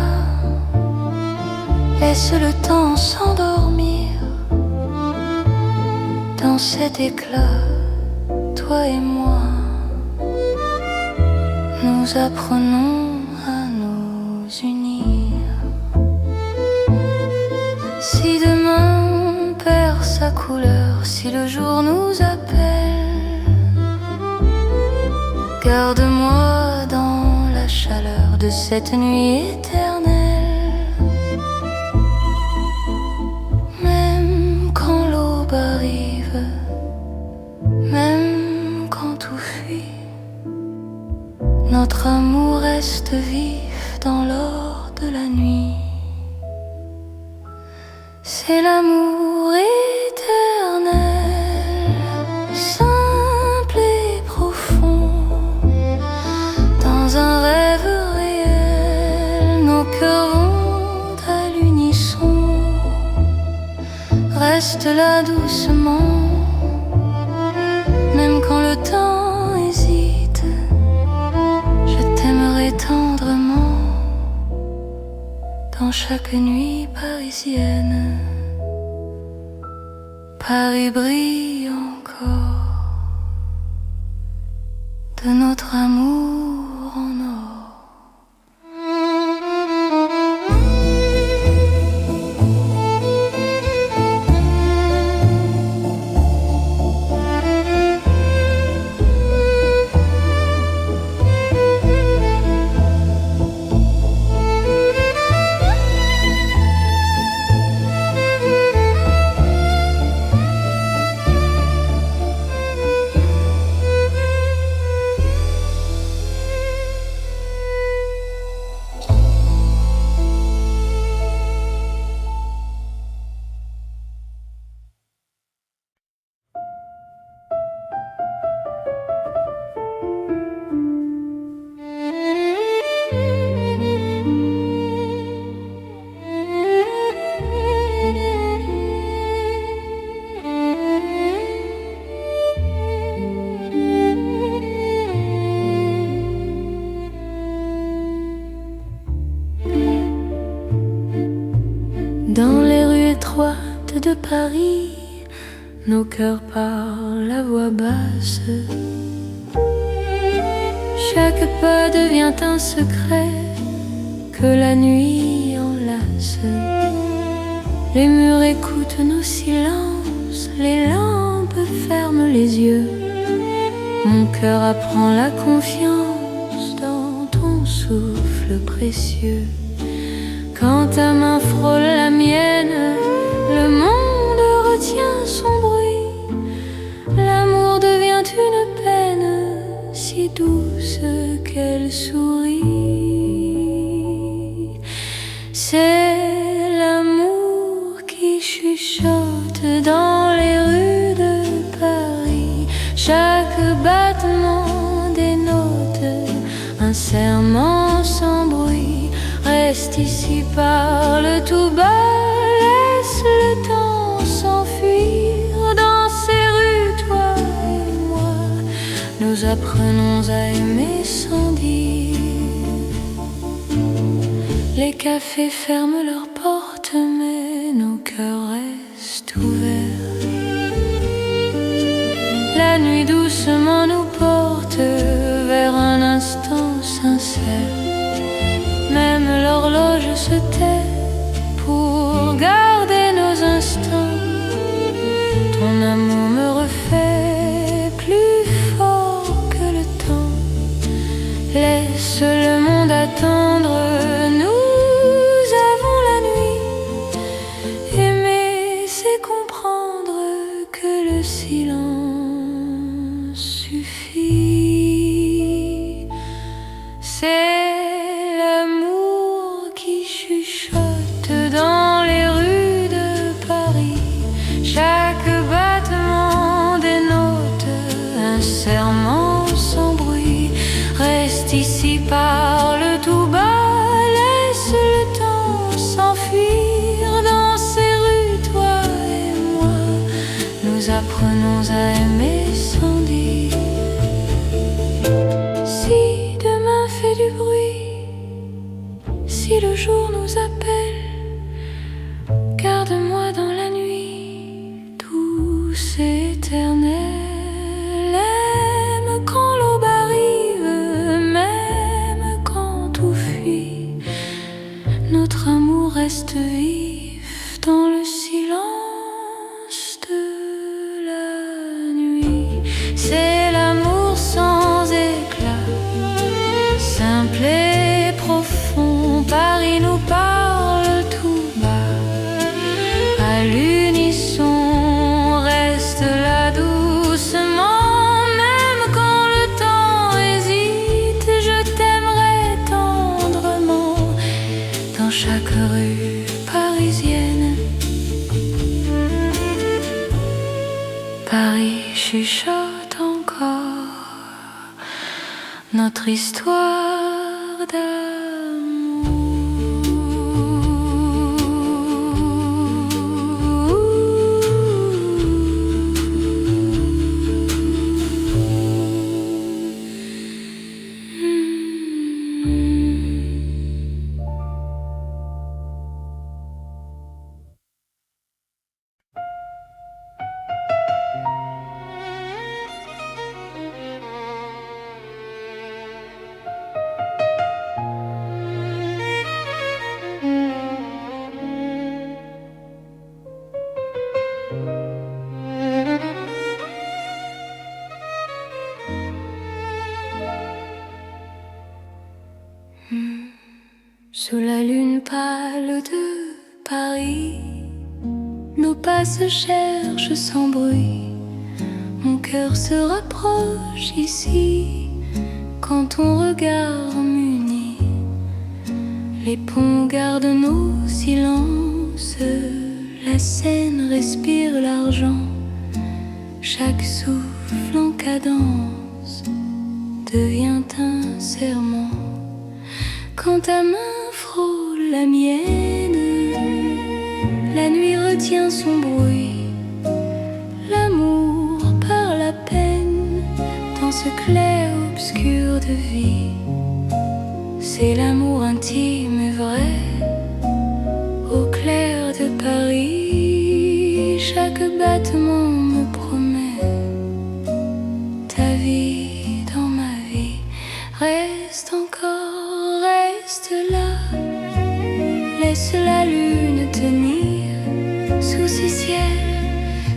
laisse le temps s'endormir. Dans cet éclat, toi et moi, nous apprenons à nous unir. Si demain on perd sa couleur, si le jour nous appelle, garde-moi dans la chaleur de cette nuit éternelle. Même quand l'aube arrive, même quand tout fuit, notre amour reste vif dans l'or de la nuit. C'est l'amour éternel, simple et profond. Dans un rêve réel, nos cœurs vont à l'unisson. Reste là doucement, même quand le temps hésite. Je t'aimerai tendrement dans chaque nuit parisienne. Paris brille encore de notre amour en or. nos cœurs parlent à voix basse. Chaque pas devient un secret que la nuit enlace. Les murs écoutent nos silences, les lampes ferment les yeux. Mon cœur apprend la confiance dans ton souffle précieux. Quand ta main frôle la mienne, le monde retient son bruit. L'amour devient une peine si douce qu'elle sourit. C'est l'amour qui chuchote dans les rues de Paris. Chaque battement dénote un serment sans bruit. Reste ici, parle tout bas, laisse le temps s'enfuir. Dans ces rues, toi et moi, nous apprenons à aimer sans dire. Les cafés ferment leurs portes, mais nos cœurs restent ouverts. La nuit doucement nous porte vers un instant sincère. Même l'horloge se tait pour garder nos instants. Ton amour me refait plus fort que le temps. Laisse le monde attendre, nous avons la nuit. Aimer, c'est comprendre que le silence suffit. C'est l'amour qui chuchote dans les rues de Paris. Chaque battement dénote un serment sans bruit. Reste ici, parle tout bas, laisse le temps s'enfuir. Dans ces rues, toi et moi, nous apprenons à aimer sans dire. Si demain fait du bruit, si le jour nous appelle, garde-moi dans la nuit, douce et éternelle. Aime quand l'aube arrive, même quand tout fuit. Notre amour reste vif dans le silence de la nuit. C'est l'amour sans éclat, simple et profond. Paris nous parle tout bas, à l'unisson. Reste là doucement, même quand le temps hésite. Je t'aimerai tendrement dans chaque rue parisienne. Paris chuchote encore notre histoire Sous la lune pâle de Paris, nos pas se cherchent sans bruit. Mon cœur se rapproche ici quand ton regard m'unit. Les ponts gardent nos silences, la Seine respire l'argent. Chaque souffle en cadence devient un serment. Quand ta main frôle la mienne, la nuit retient son bruit. L'amour parle à peine dans ce clair-obscur de vie. C'est l'amour intime et vrai, au clair de Paris. Chaque battement me Laisse la lune tenir sous ces ciels.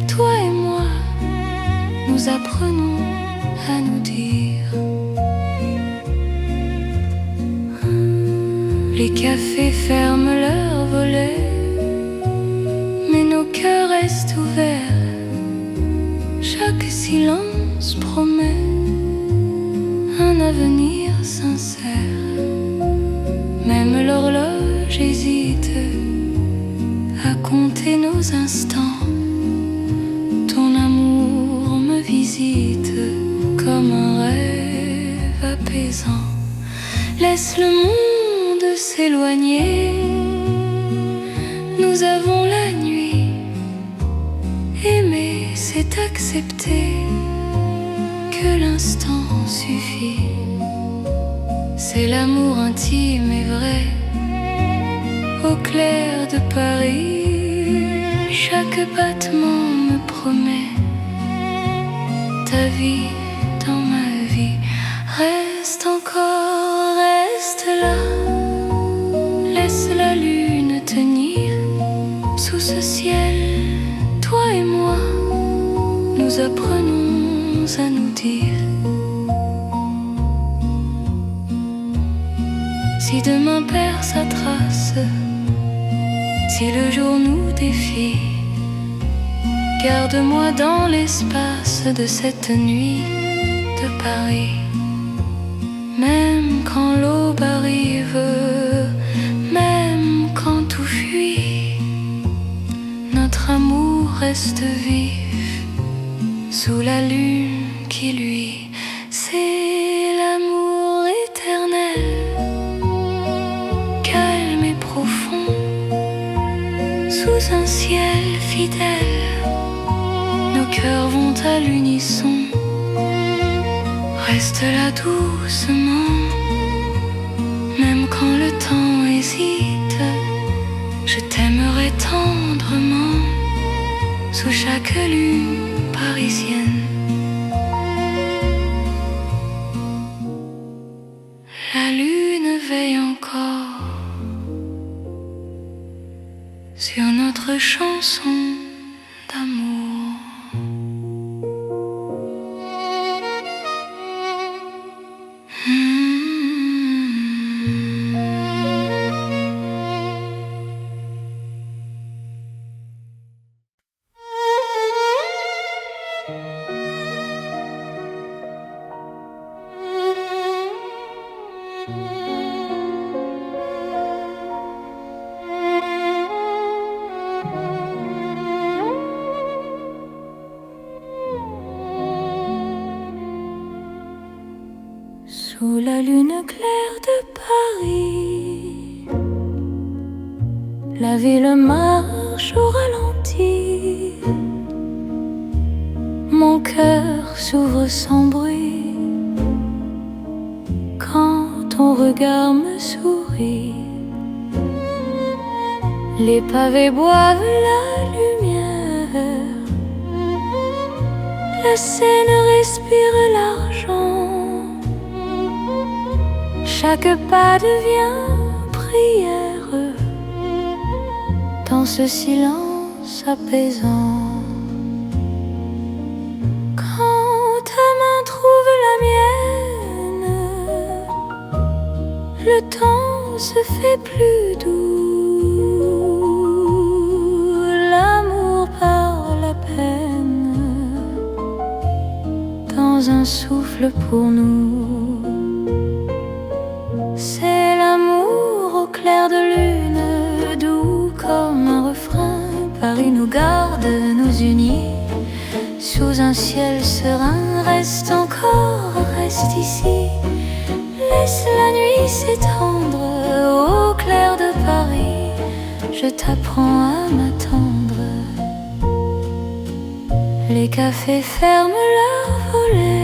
Toi et moi, nous apprenons à nous dire. Les cafés ferment leurs volets, mais nos cœurs restent ouverts. Chaque silence promet un avenir sincère. Même l'horloge hésite à compter nos instants. Ton amour me visite comme un rêve apaisant. Laisse le monde s'éloigner. Nous avons la nuit. Aimer, c'est accepter que l'instant suffit. C'est l'amour intime et vrai. Au clair de Paris, chaque battement me promet ta vie dans ma vie. Reste encore, reste là. Laisse la lune tenir sous ce ciel. Toi et moi, nous apprenons à nous dire. Si demain perd sa trace, si le jour nous défie, garde-moi dans l'espace de cette nuit de Paris. Même quand l'aube arrive, même quand tout fuit, notre amour reste vif sous la lune qui luit. C'est l'amour éternel, calme et profond, sous un ciel fidèle. Nos cœurs vont à l'unisson. Reste là doucement, même quand le temps hésite. Je t'aimerai tendrement sous chaque lune parisienne. La lune veille encore sur notre chanson d'amour. Sous la lune claire de Paris, la ville marche au ralenti. Mon cœur s'ouvre sans bruit quand ton regard me sourit. Les pavés boivent la lumière, la Seine respire l'argent. Chaque pas devient prière dans ce silence apaisant. Quand ta main trouve la mienne, le temps se fait plus doux. L'amour par la peine dans un souffle pour nous. C'est l'amour au clair de lune, doux comme un refrain. Paris nous garde, nous unit sous un ciel serein. Reste encore, reste ici. Laisse la nuit s'étendre au clair de Paris. Je t'apprends à m'attendre. Les cafés ferment leurs volets,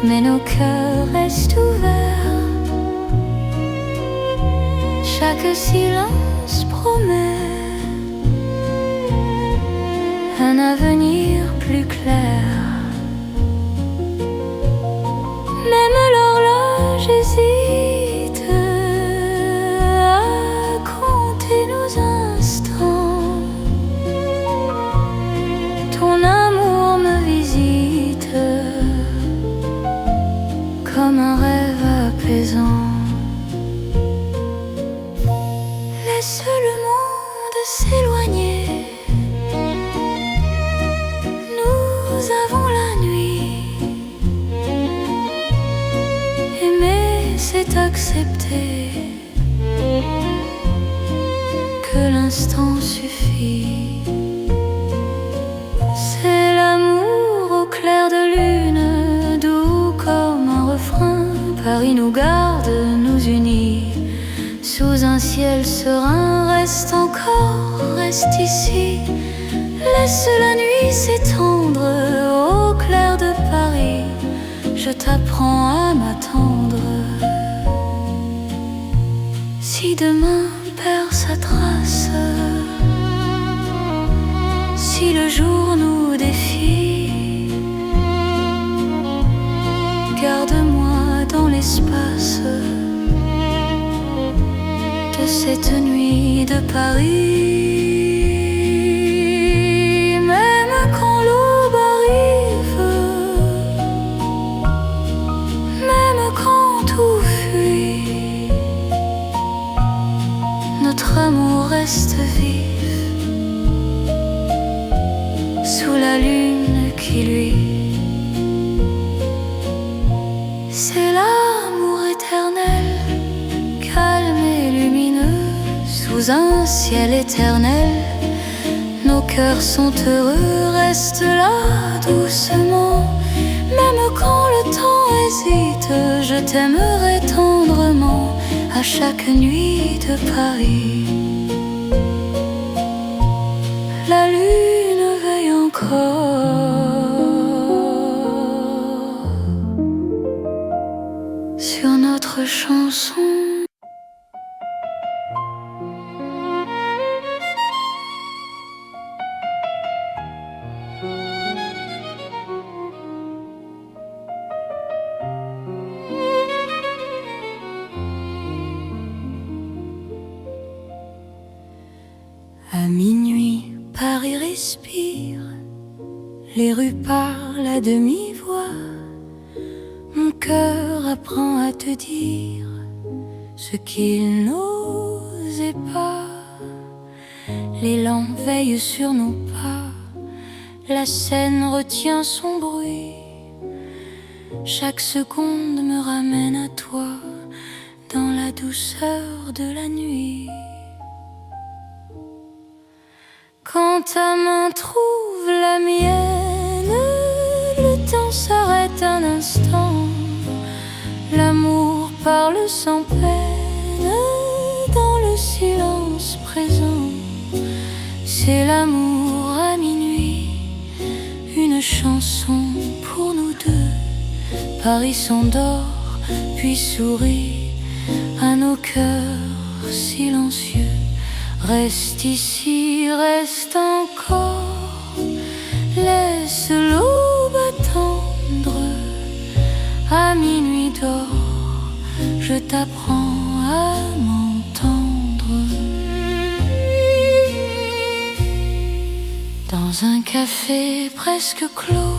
mais nos cœurs restent ouverts. Chaque silence promet un avenir plus clair. Même l'horloge hésite avons la nuit. Aimer, c'est accepter que l'instant suffit. C'est l'amour au clair de lune, doux comme un refrain. Paris nous garde, nous unit. Sous un ciel serein, reste encore, reste ici. Laisse la nuit s'étendre au clair de Paris. Je t'apprends à m'attendre. Si demain perd sa trace, si le jour nous défie, garde-moi dans l'espace de cette nuit de Paris. Même quand l'aube arrive, même quand tout fuit, notre amour reste vif sous la lune qui luit. C'est l'amour éternel, calme et lumineux, sous un ciel éternel. Nos cœurs sont heureux, reste là doucement. Même quand le temps hésite, je t'aimerai tendrement à chaque nuit de Paris. La lune veille encore sur notre chanson. À minuit, Paris respire, les rues parlent à demi-voix. Mon cœur apprend à te dire ce qu'il n'osait pas. L'élan veille sur nos pas, la scène retient son bruit. Chaque seconde me ramène à toi, dans la douceur de la nuit. Quand ta main trouve la mienne, le temps s'arrête un instant. L'amour parle sans peine dans le silence présent. C'est l'amour à minuit, une chanson pour nous deux. Paris s'endort puis sourit à nos cœurs silencieux. Reste ici, reste encore, laisse l'aube attendre. À minuit d'or, je t'apprends à m'entendre. Dans un café presque clos,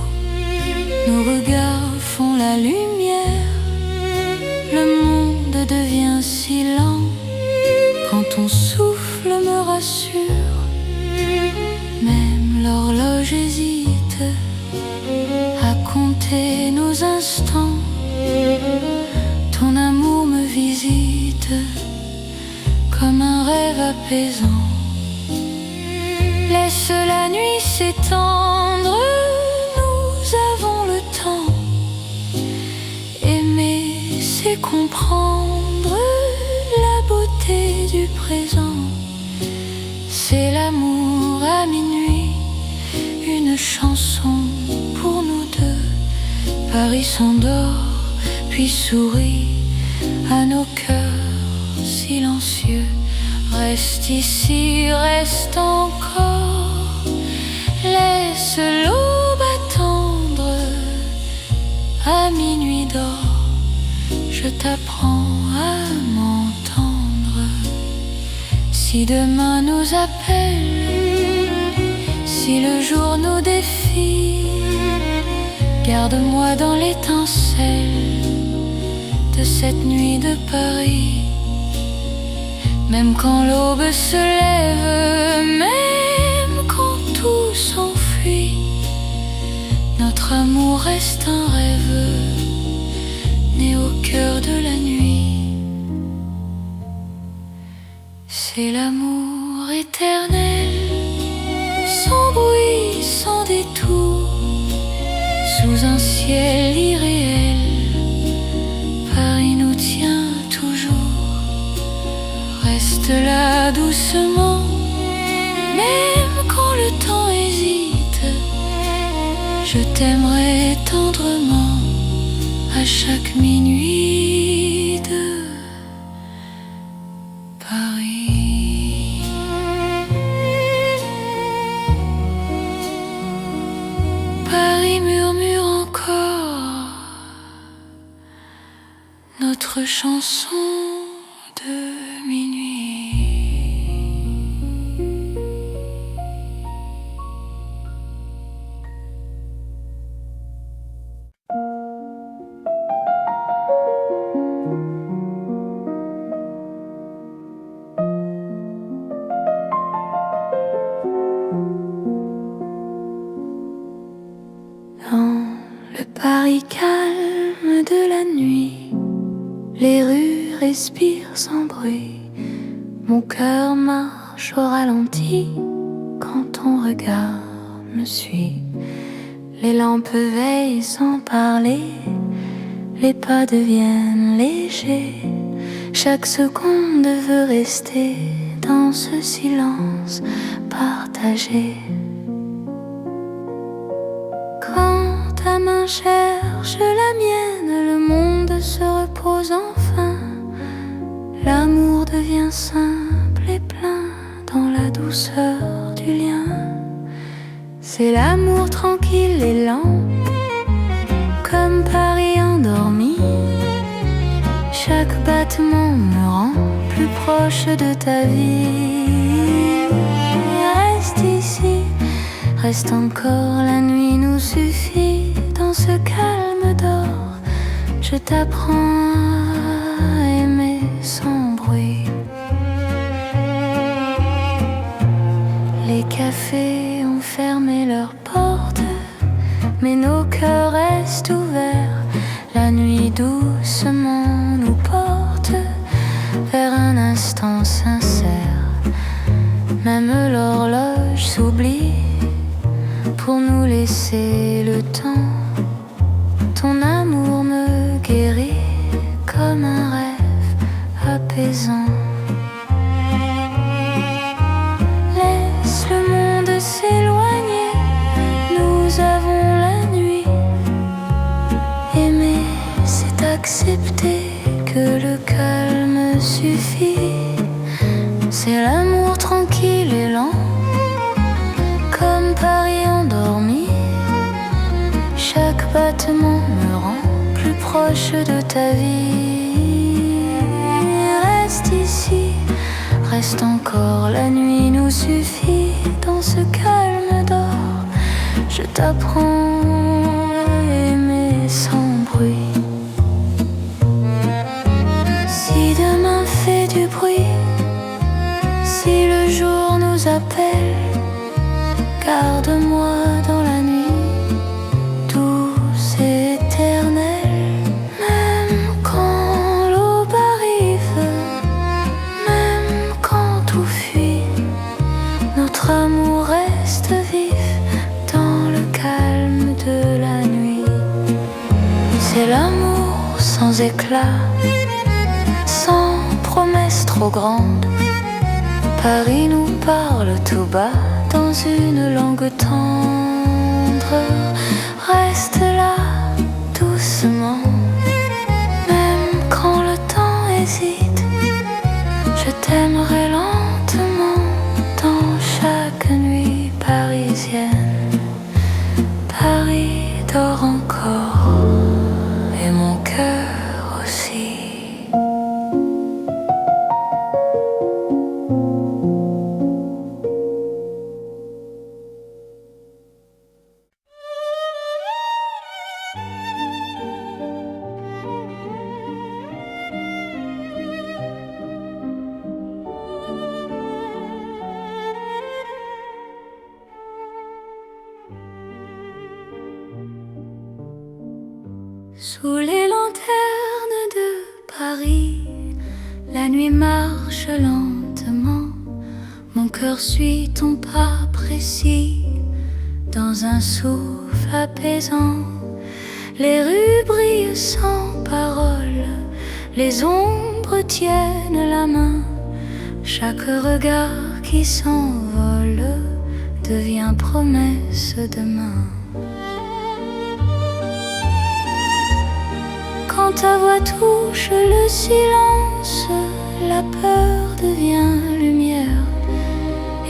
nos regards font la lumière. Le monde devient si lent quand ton souffle me rassure. Même l'horloge hésite à compter nos instants. Ton amour me visite comme un rêve apaisant. Laisse la nuit s'étendre, nous avons le temps. Aimer, c'est comprendre la beauté du présent. C'est l'amour à minuit, une chanson pour nous deux. Paris s'endort puis sourit à nos cœurs silencieux. Reste ici, reste encore, laisse l'aube attendre. À minuit d'or, je t'apprends à m'entendre. Si demain nous appelle, si le jour nous défie, garde-moi dans l'étincelle de cette nuit de Paris. Même quand l'aube se lève, même quand tout s'enfuit, reste un rêve né au cœur de la nuit. C'est l'amour éternel, sans bruit, sans détour, sous un ciel irréel. Paris nous tient toujours. Reste là doucement, même quand le temps hésite. Je t'aimerai tendrement à chaque minuit de Paris. Paris murmure encore notre chanson de minuit. Dans le Paris calme de la nuit, les rues respirent sans bruit. Mon cœur marche au ralenti quand ton regard me suit. Les lampes veillent sans parler, les pas deviennent légers. Chaque seconde veut rester dans ce silence partagé. Quand ta main cherche la mienne, le monde se repose enfin. L'amour devient simple et plein dans la douceur du lien. C'est l'amour tranquille et lent, comme Paris endormi. Chaque battement me rend plus proche de ta vie. Reste ici, reste encore, la nuit nous suffit. Dans ce calme d'or, je t'apprends à aimer sans bruit. Les cafés ont fermé leurs portes, mais nos cœurs restent ouverts. La nuit doucement nous porte vers un instant sincère. Même l'horloge s'oublie pour nous laisser le temps. Ton amour me guérit comme un rêve apaisant. Laisse le monde s'éloigner, nous avons la nuit. Aimer, c'est accepter que le calme suffit. C'est l'amour tranquille et lent, comme Paris endormi. Chaque battement me rend plus proche de ta vie. Reste ici, reste encore, la nuit nous suffit. Dans ce calme d'or, je t'apprends à aimer sans bruit. Si demain fait du bruit, si le jour nous appelle, garde-moi dans la nuit, douce et éternelle. Même quand l'aube arrive, même quand tout fuit, notre amour reste vif dans le calme de la nuit. C'est l'amour sans éclat, sans promesse trop grande. Paris nous parle tout bas dans une langue tendre. Reste là doucement, même quand le temps hésite. Je t'aimerai lentement dans chaque nuit parisienne. Paris dort encore et mon cœur aussi. Sous les lanternes de Paris, la nuit marche lentement. Mon cœur suit ton pas précis dans un souffle apaisant. Les rues brillent sans parole, les ombres tiennent la main. Chaque regard qui s'envole devient promesse demain. Quand ta voix touche le silence, la peur devient lumière.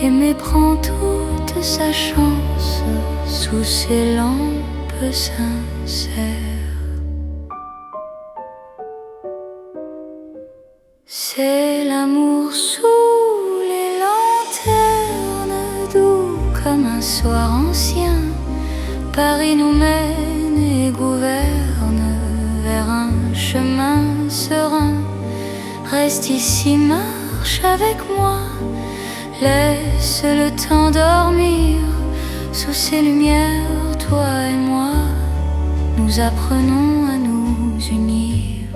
Aimer prend toute sa chance sous ces lampes sincères. C'est l'amour sous les lanternes, doux comme un soir ancien. Paris nous mène et gouverne vers un chemin serein. Reste ici, marche avec moi, laisse le temps dormir. Sous ces lumières, toi et moi, nous apprenons à nous unir.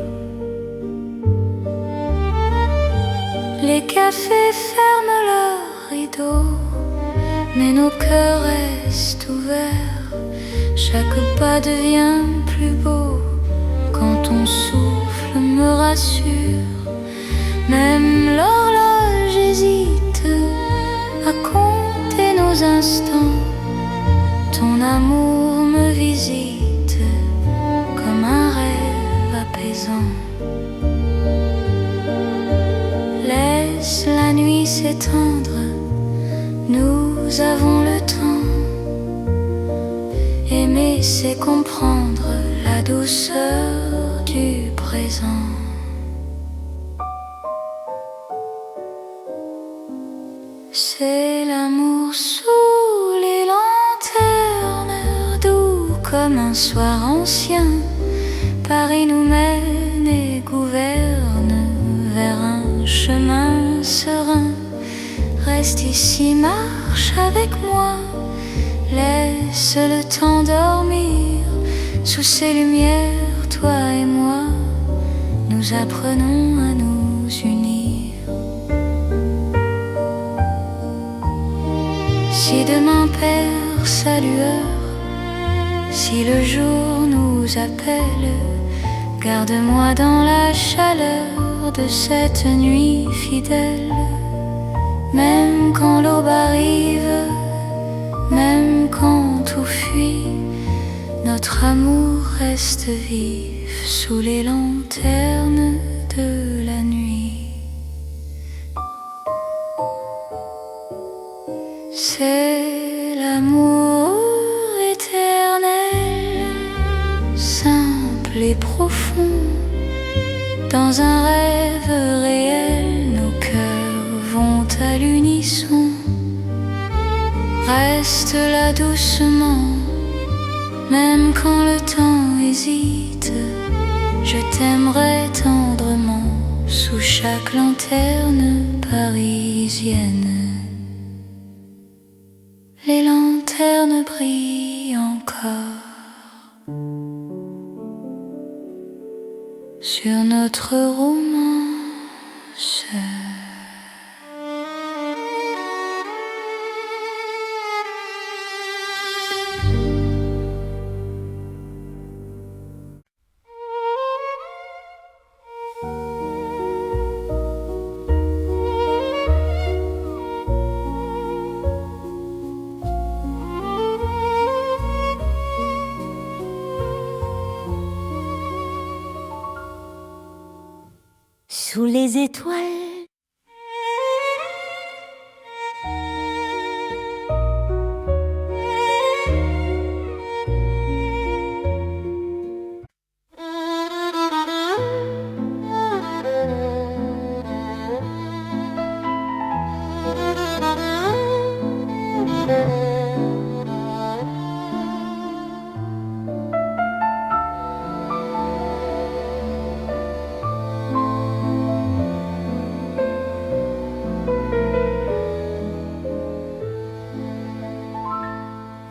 Les cafés ferment leurs rideaux, mais nos cœurs restent ouverts. Chaque pas devient plus beau quand ton souffle me rassure. Même l'horloge hésite à compter nos instants. Ton amour me visite comme un rêve apaisant. Laisse la nuit s'étendre, nous avons le temps. Aimer, c'est comprendre la douceur du présent. C'est l'amour sous les lanternes, doux comme un soir ancien. Paris nous mène et gouverne vers un chemin serein. Reste ici, marche avec moi, laisse le temps dormir. Sous ces lumières, toi et moi, nous apprenons à nous unir. Si demain perd sa lueur, si le jour nous appelle, garde-moi dans la chaleur de cette nuit fidèle. Même quand l'aube arrive, même quand tout fuit, notre amour reste vif sous les lanternes de la nuit. C'est l'amour éternel, simple et profond. Dans un rêve réel, nos cœurs vont à l'unisson. Reste là doucement, même quand le temps hésite. Je t'aimerai tendrement sous chaque lanterne parisienne. Les lanternes brillent encore sur notre romance. Sous les étoiles,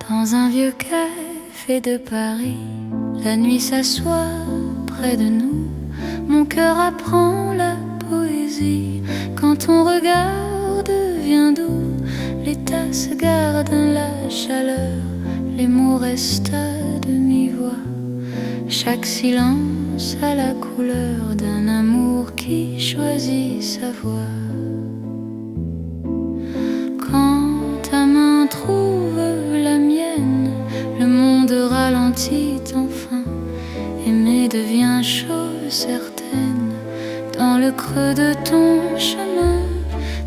dans un vieux café de Paris, La nuit s'assoit près de nous, mon cœur apprend la poésie. Quand ton regard devient doux, les tasses gardent la chaleur, les mots restent à demi-voix. Chaque silence a la couleur d'un amour qui choisit sa voie. Quand ta main trouve la mienne, le monde ralentit enfin. Aimer devient chose certaine. Dans le creux de ton chemin,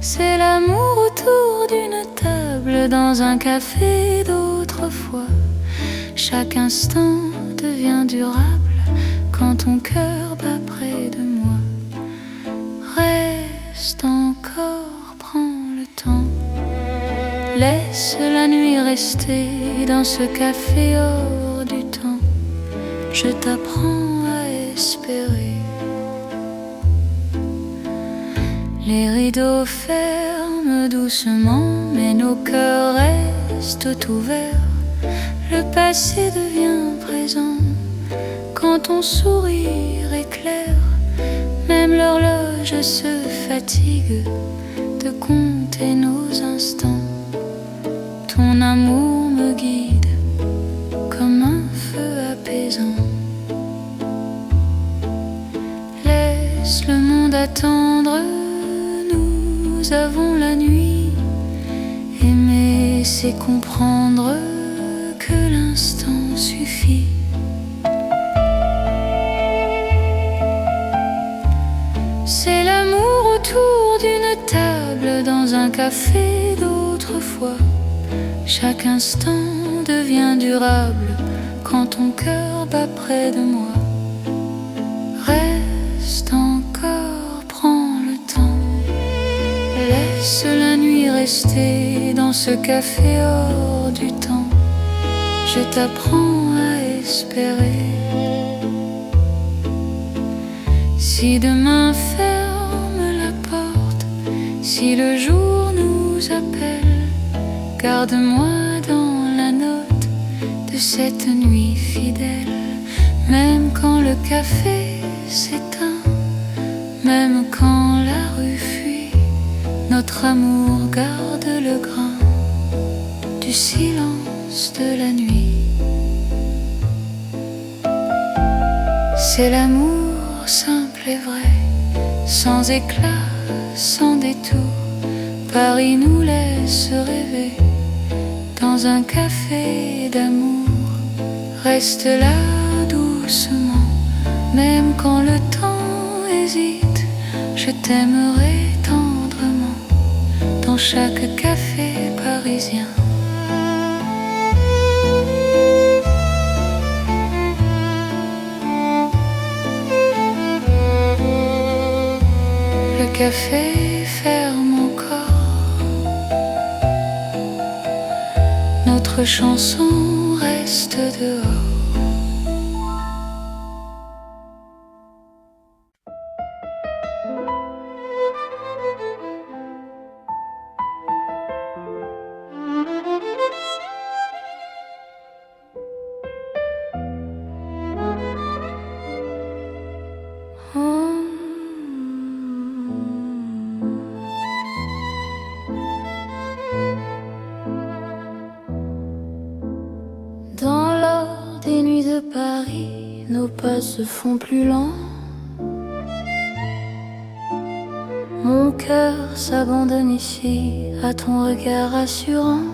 c'est l'amour autour d'une table, dans un café d'autrefois. Chaque instant devient durable quand ton cœur bat près de moi. Reste encore, prends le temps. Laisse la nuit rester dans ce café hors du temps. Je t'apprends à espérer. Les rideaux ferment doucement, mais nos cœurs restent ouverts. Le passé devient présent quand ton sourire éclaire. Même l'horloge se fatigue de compter nos instants. Ton amour me guide comme un feu apaisant. Laisse le monde attendre, nous avons la nuit. Aimer, c'est comprendre que l'instant suffit. C'est l'amour autour d'une table, dans un café d'autrefois. Chaque instant devient durable quand ton cœur bat près de moi. Reste encore, prends le temps. Laisse la nuit rester dans ce café hors du temps. Je t'apprends à espérer. Si demain ferme la porte, si le jour nous appelle, garde-moi dans la note de cette nuit fidèle. Même quand le café s'éteint, même quand la rue fuit, notre amour garde le grain du silence de la nuit. C'est l'amour simple et vrai, sans éclat, sans détour. Paris nous laisse rêver dans un café d'amour. Reste là doucement, même quand le temps hésite. Je t'aimerai tendrement dans chaque café parisien. Le café ferme encore, notre chanson reste dehors. Dans l'or des nuits de Paris, nos pas se font plus lents. Mon cœur s'abandonne ici à ton regard rassurant.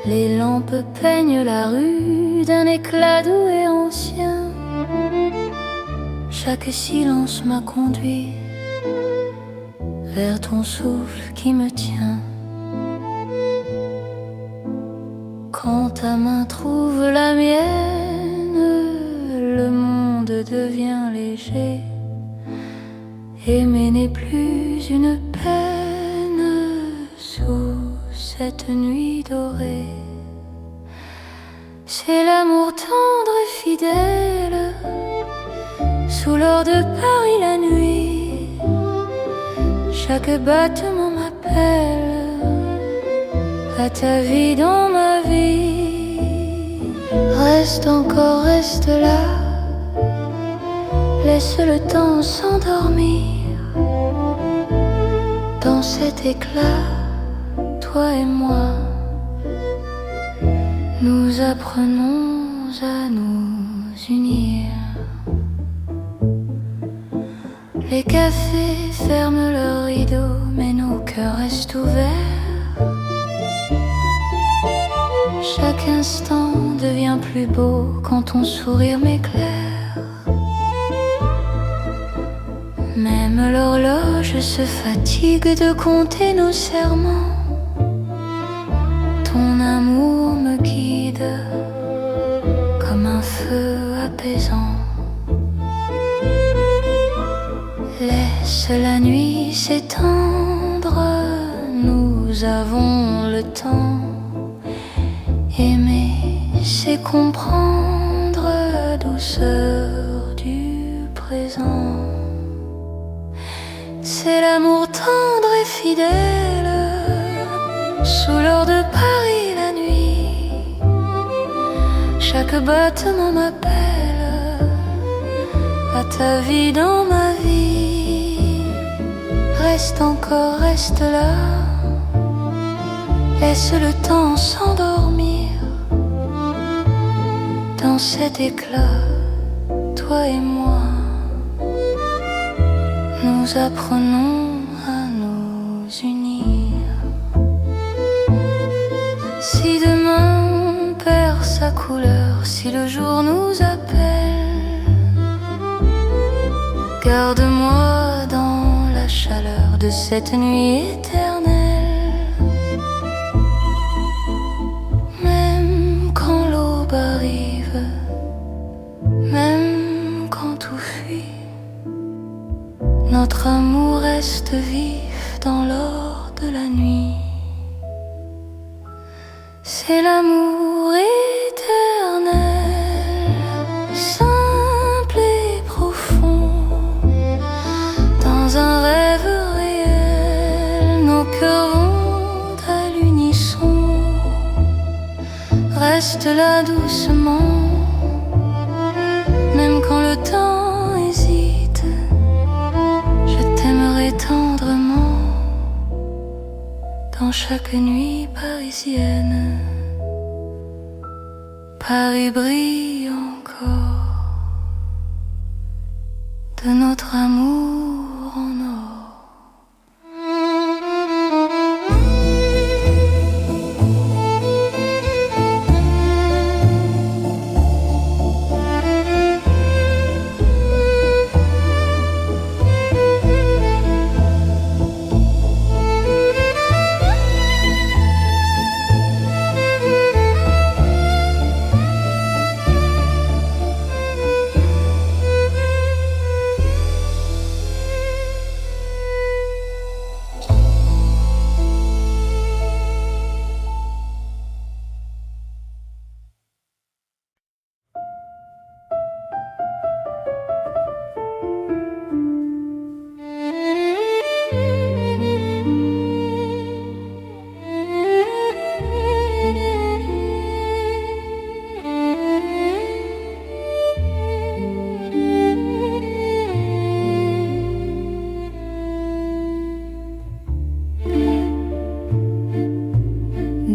Les lampes peignent la rue d'un éclat doux et ancien. Chaque silence m'a conduit vers ton souffle qui me tient. Quand ta main trouve la mienne, le monde devient léger. Aimer n'est plus une peine sous cette nuit dorée. C'est l'amour tendre et fidèle sous l'or de Paris la nuit. Chaque battement m'appelle à ta vie dans ma vie. Reste encore, reste là. Laisse le temps s'endormir dans cet éclat. Toi et moi, nous apprenons à nous unir. Les cafés ferment leurs rideaux, mais nos cœurs restent ouverts. Chaque instant devient plus beau quand ton sourire m'éclaire. Même l'horloge se fatigue de compter nos serments. Ton amour me guide comme un feu apaisant. Laisse la nuit s'étendre, nous avons le temps. Aimer, c'est comprendre la douceur du présent. C'est l'amour tendre et fidèle, sous l'or de Paris la nuit. Chaque battement m'appelle à ta vie dans ma vie. Reste encore, reste là. Laisse le temps s'endormir dans cet éclat. Toi et moi, nous apprenons à nous unir. Si demain perd sa couleur, si le jour nous appelle, garde-moi dans la chaleur de cette nuit éternelle. Même quand l'aube arrive, même quand tout fuit, notre amour reste vif dans l'or de la nuit. C'est l'amour éternel, simple et profond. Dans un rêve réel, nos cœurs vont à l'unisson. Reste là doucement, même quand le temps hésite. Je t'aimerai tendrement dans chaque nuit parisienne. Paris brille encore de notre amour en or.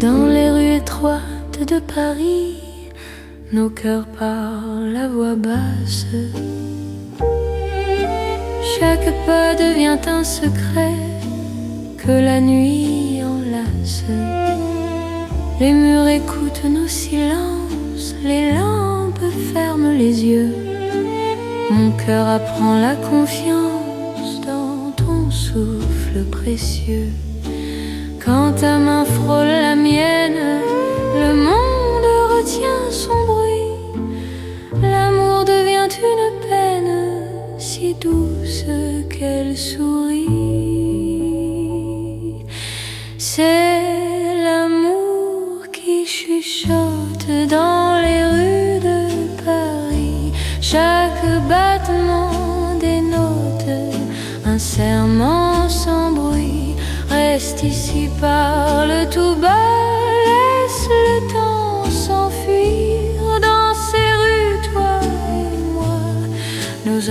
Dans les rues étroites de Paris, nos cœurs parlent à voix basse. Chaque pas devient un secret que la nuit enlace. Les murs écoutent nos silences, les lampes ferment les yeux. Mon cœur apprend la confiance dans ton souffle précieux. Quand ta main frôle la mienne, le monde retient son bruit. L'amour devient une peine si douce qu'elle sourit. C'est l'amour qui chuchote dans les rues de Paris. Chaque battement dénote un serment sans bruit. Reste ici, parle tout bas, laisse le temps s'enfuir.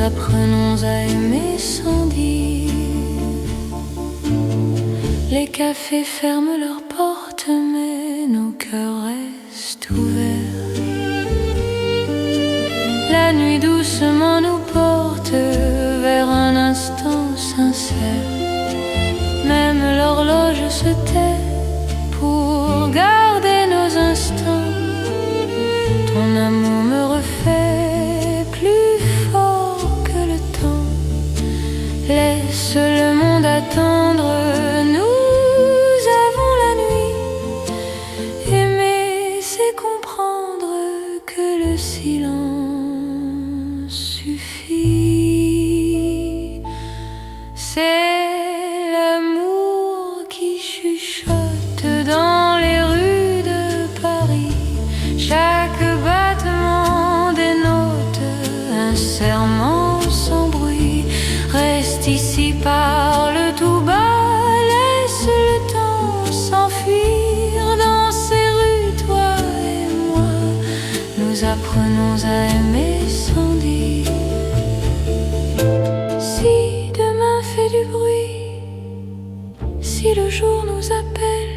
apprenons à aimer sans dire. Les cafés ferment leurs portes, mais nos cœurs restent ouverts. La nuit doucement nous porte vers un instant sincère. Même l'horloge se tait pour garder nos instants. Ton amour me refait plus fort que le temps. Laisse le monde attendre, nous avons la nuit. Aimer, c'est comprendre que le silence suffit. C'est l'amour qui chuchote dans les rues de Paris. Chaque battement dénote un serment sans bruit. Reste ici, parle tout bas, laisse le temps s'enfuir. Dans ces rues, toi et moi, nous apprenons à aimer sans dire. Si demain fait du bruit, si le jour nous appelle,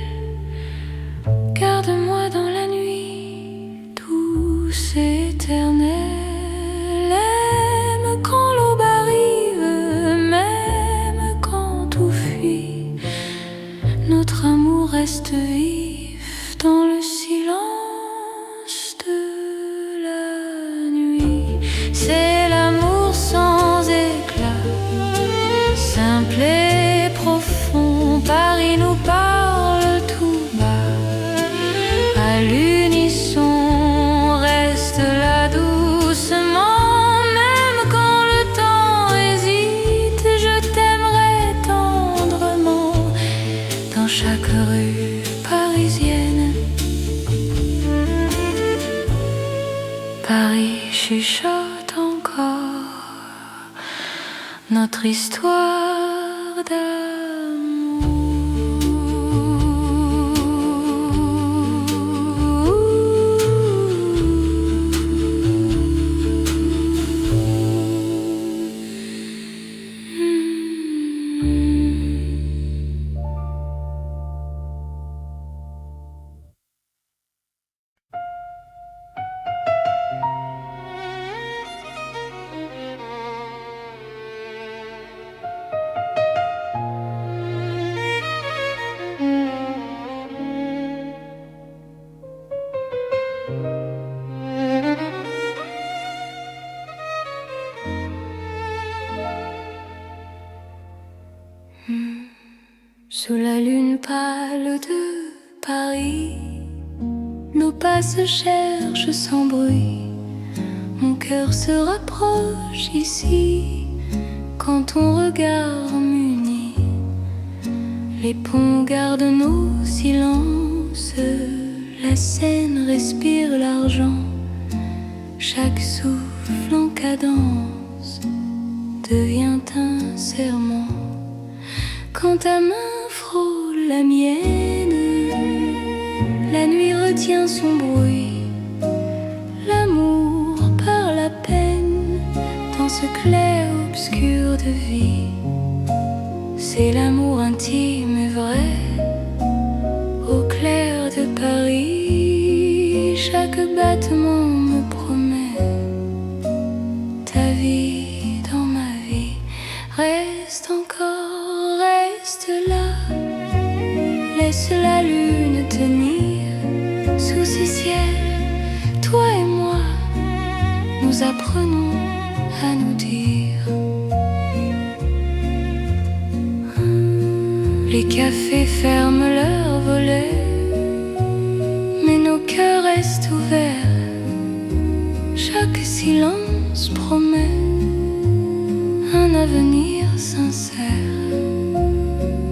garde-moi dans la nuit, douce et éternelle. Aime quand l'aube arrive, même quand tout fuit. Notre amour reste vif dans le silence de la nuit. C'est l'amour sans éclat, simple et profond. Paris nous parle tout bas, à l'unisson. Reste là doucement, même quand le temps hésite. Je t'aimerai tendrement dans chaque rue parisienne. Paris chuchote encore notre histoire Sous la lune pâle de Paris, nos pas se cherchent sans bruit. Mon cœur se rapproche ici quand ton regard m'unit. Les ponts gardent nos silences, la Seine respire l'argent. Chaque souffle en cadence devient un serment. Quand ta main frôle la mienne, la nuit retient son bruit. L'amour parle à peine dans ce clair-obscur de vie. C'est l'amour intime et vrai, au clair de Paris. Chaque battement me promet ta vie dans ma vie. Reste encore, reste là. Laisse la lune tenir sous ces ciels. Toi et moi, nous apprenons à nous dire. Les cafés ferment leurs volets, mais nos cœurs restent ouverts. Chaque silence promet un avenir sincère.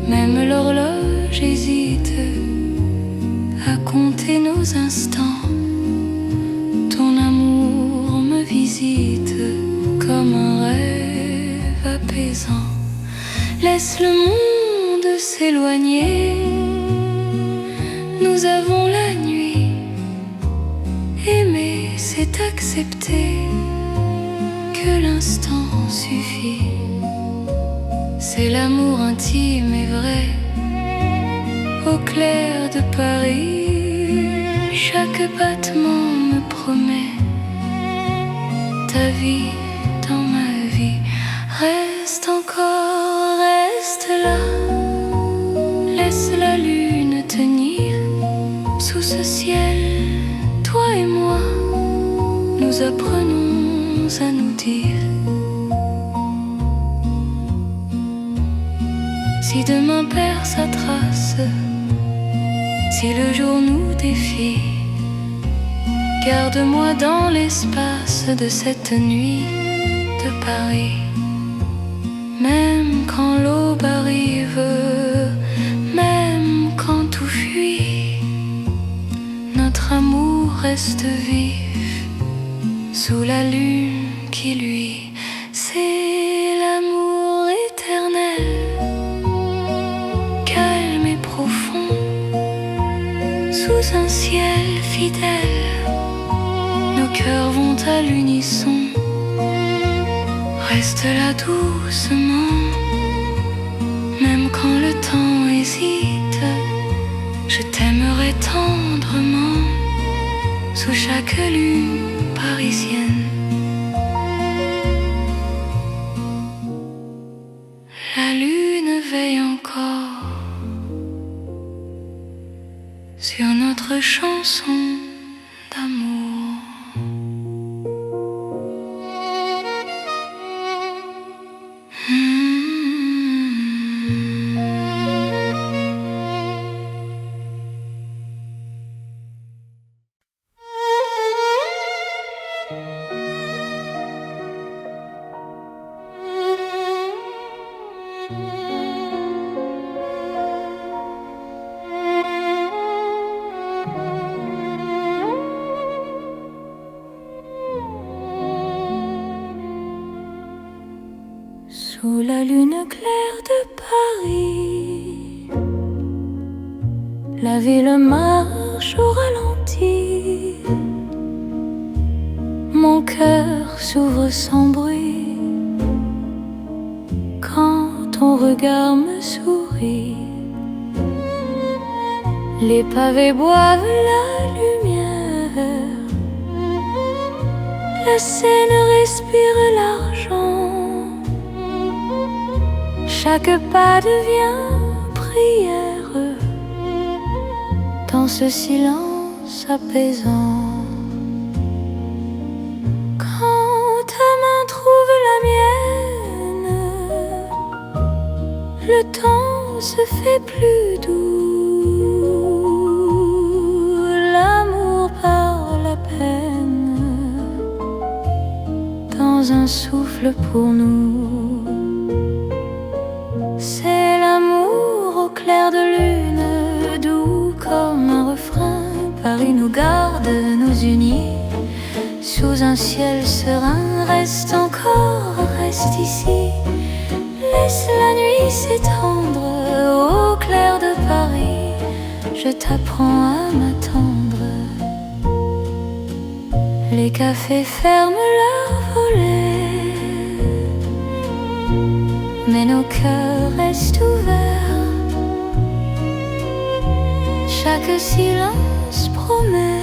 Même l'horloge hésite à compter nos instants. Ton amour me visite comme un rêve apaisant. Laisse le monde s'éloigner, nous avons la nuit. Aimer, c'est accepter que l'instant suffit. C'est l'amour intime et vrai, au clair de Paris. Chaque battement me promet ta vie dans ma vie. Reste encore, reste là, laisse la lune tenir sous ce ciel. Toi et moi, nous apprenons à nous dire. Si demain perd sa trace, si le jour nous défie, garde-moi dans l'espace de cette nuit de Paris. Même quand l'aube arrive, même quand tout fuit, notre amour reste vif sous la lune qui luit. C'est l'amour éternel, calme et profond, sous un ciel fidèle. Nos cœurs vont à l'unisson. Reste là doucement, même quand le temps hésite. Je t'aimerai tendrement, sous chaque lune parisienne. La lune veille encore sur notre chanson d'amour. Sous la lune claire de Paris, la ville marche au ralenti. Mon cœur s'ouvre sans bruit quand ton regard me sourit. Les pavés boivent la lumière, la Seine respire l'argent. Chaque pas devient prière dans ce silence apaisant. Quand ta main trouve la mienne, le temps se fait plus doux. L'amour par la peine dans un souffle pour nous. C'est l'amour au clair de lune, doux comme un refrain. Paris nous garde, nous unit sous un ciel serein. Reste encore, reste ici, laisse la nuit s'étendre. Au clair de Paris, je t'apprends à m'attendre. Les cafés ferment leurs volets, mais nos cœurs restent ouverts. Chaque silence promet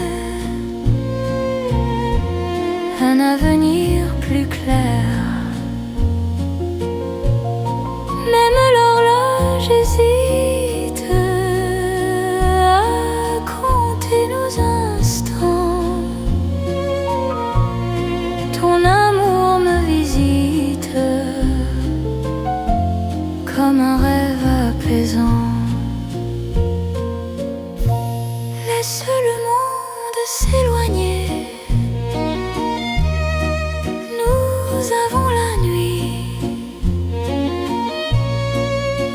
un avenir plus clair. Même l'horloge hésite à compter nos instants. Ton amour me visite comme un rêve apaisant. Laisse le monde s'éloigner, nous avons la nuit.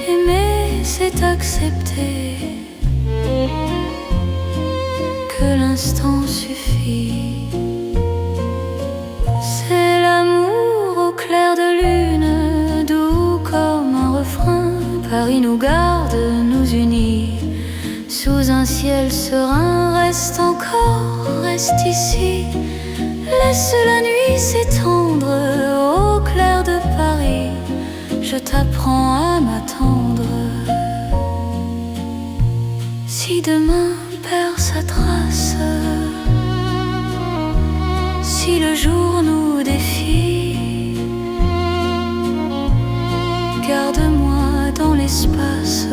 Aimer, c'est accepter que l'instant suffit. C'est l'amour au clair de lune, doux comme un refrain. Paris nous garde, nous unit sous un ciel serein. Reste encore, reste ici, Laisse la nuit s'étendre au clair de Paris. Je t'apprends à m'attendre. Si demain perd sa trace, si le jour nous défie, garde-moi dans l'espace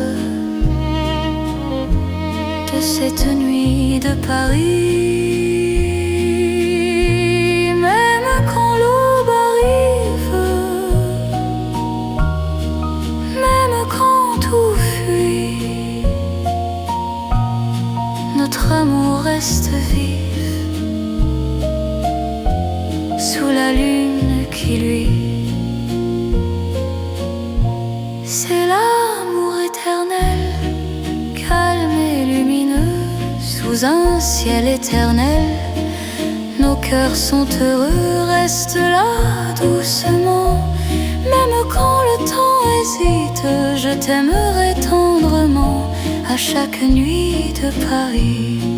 de cette nuit de Paris. Même quand l'aube arrive, même quand tout fuit, notre amour reste vif sous la lune qui luit. C'est l'amour éternel, calme et lumineux, sous un ciel éternel. Nos cœurs sont heureux, reste là doucement. Même quand le temps hésite, je t'aimerai tendrement à chaque nuit de Paris.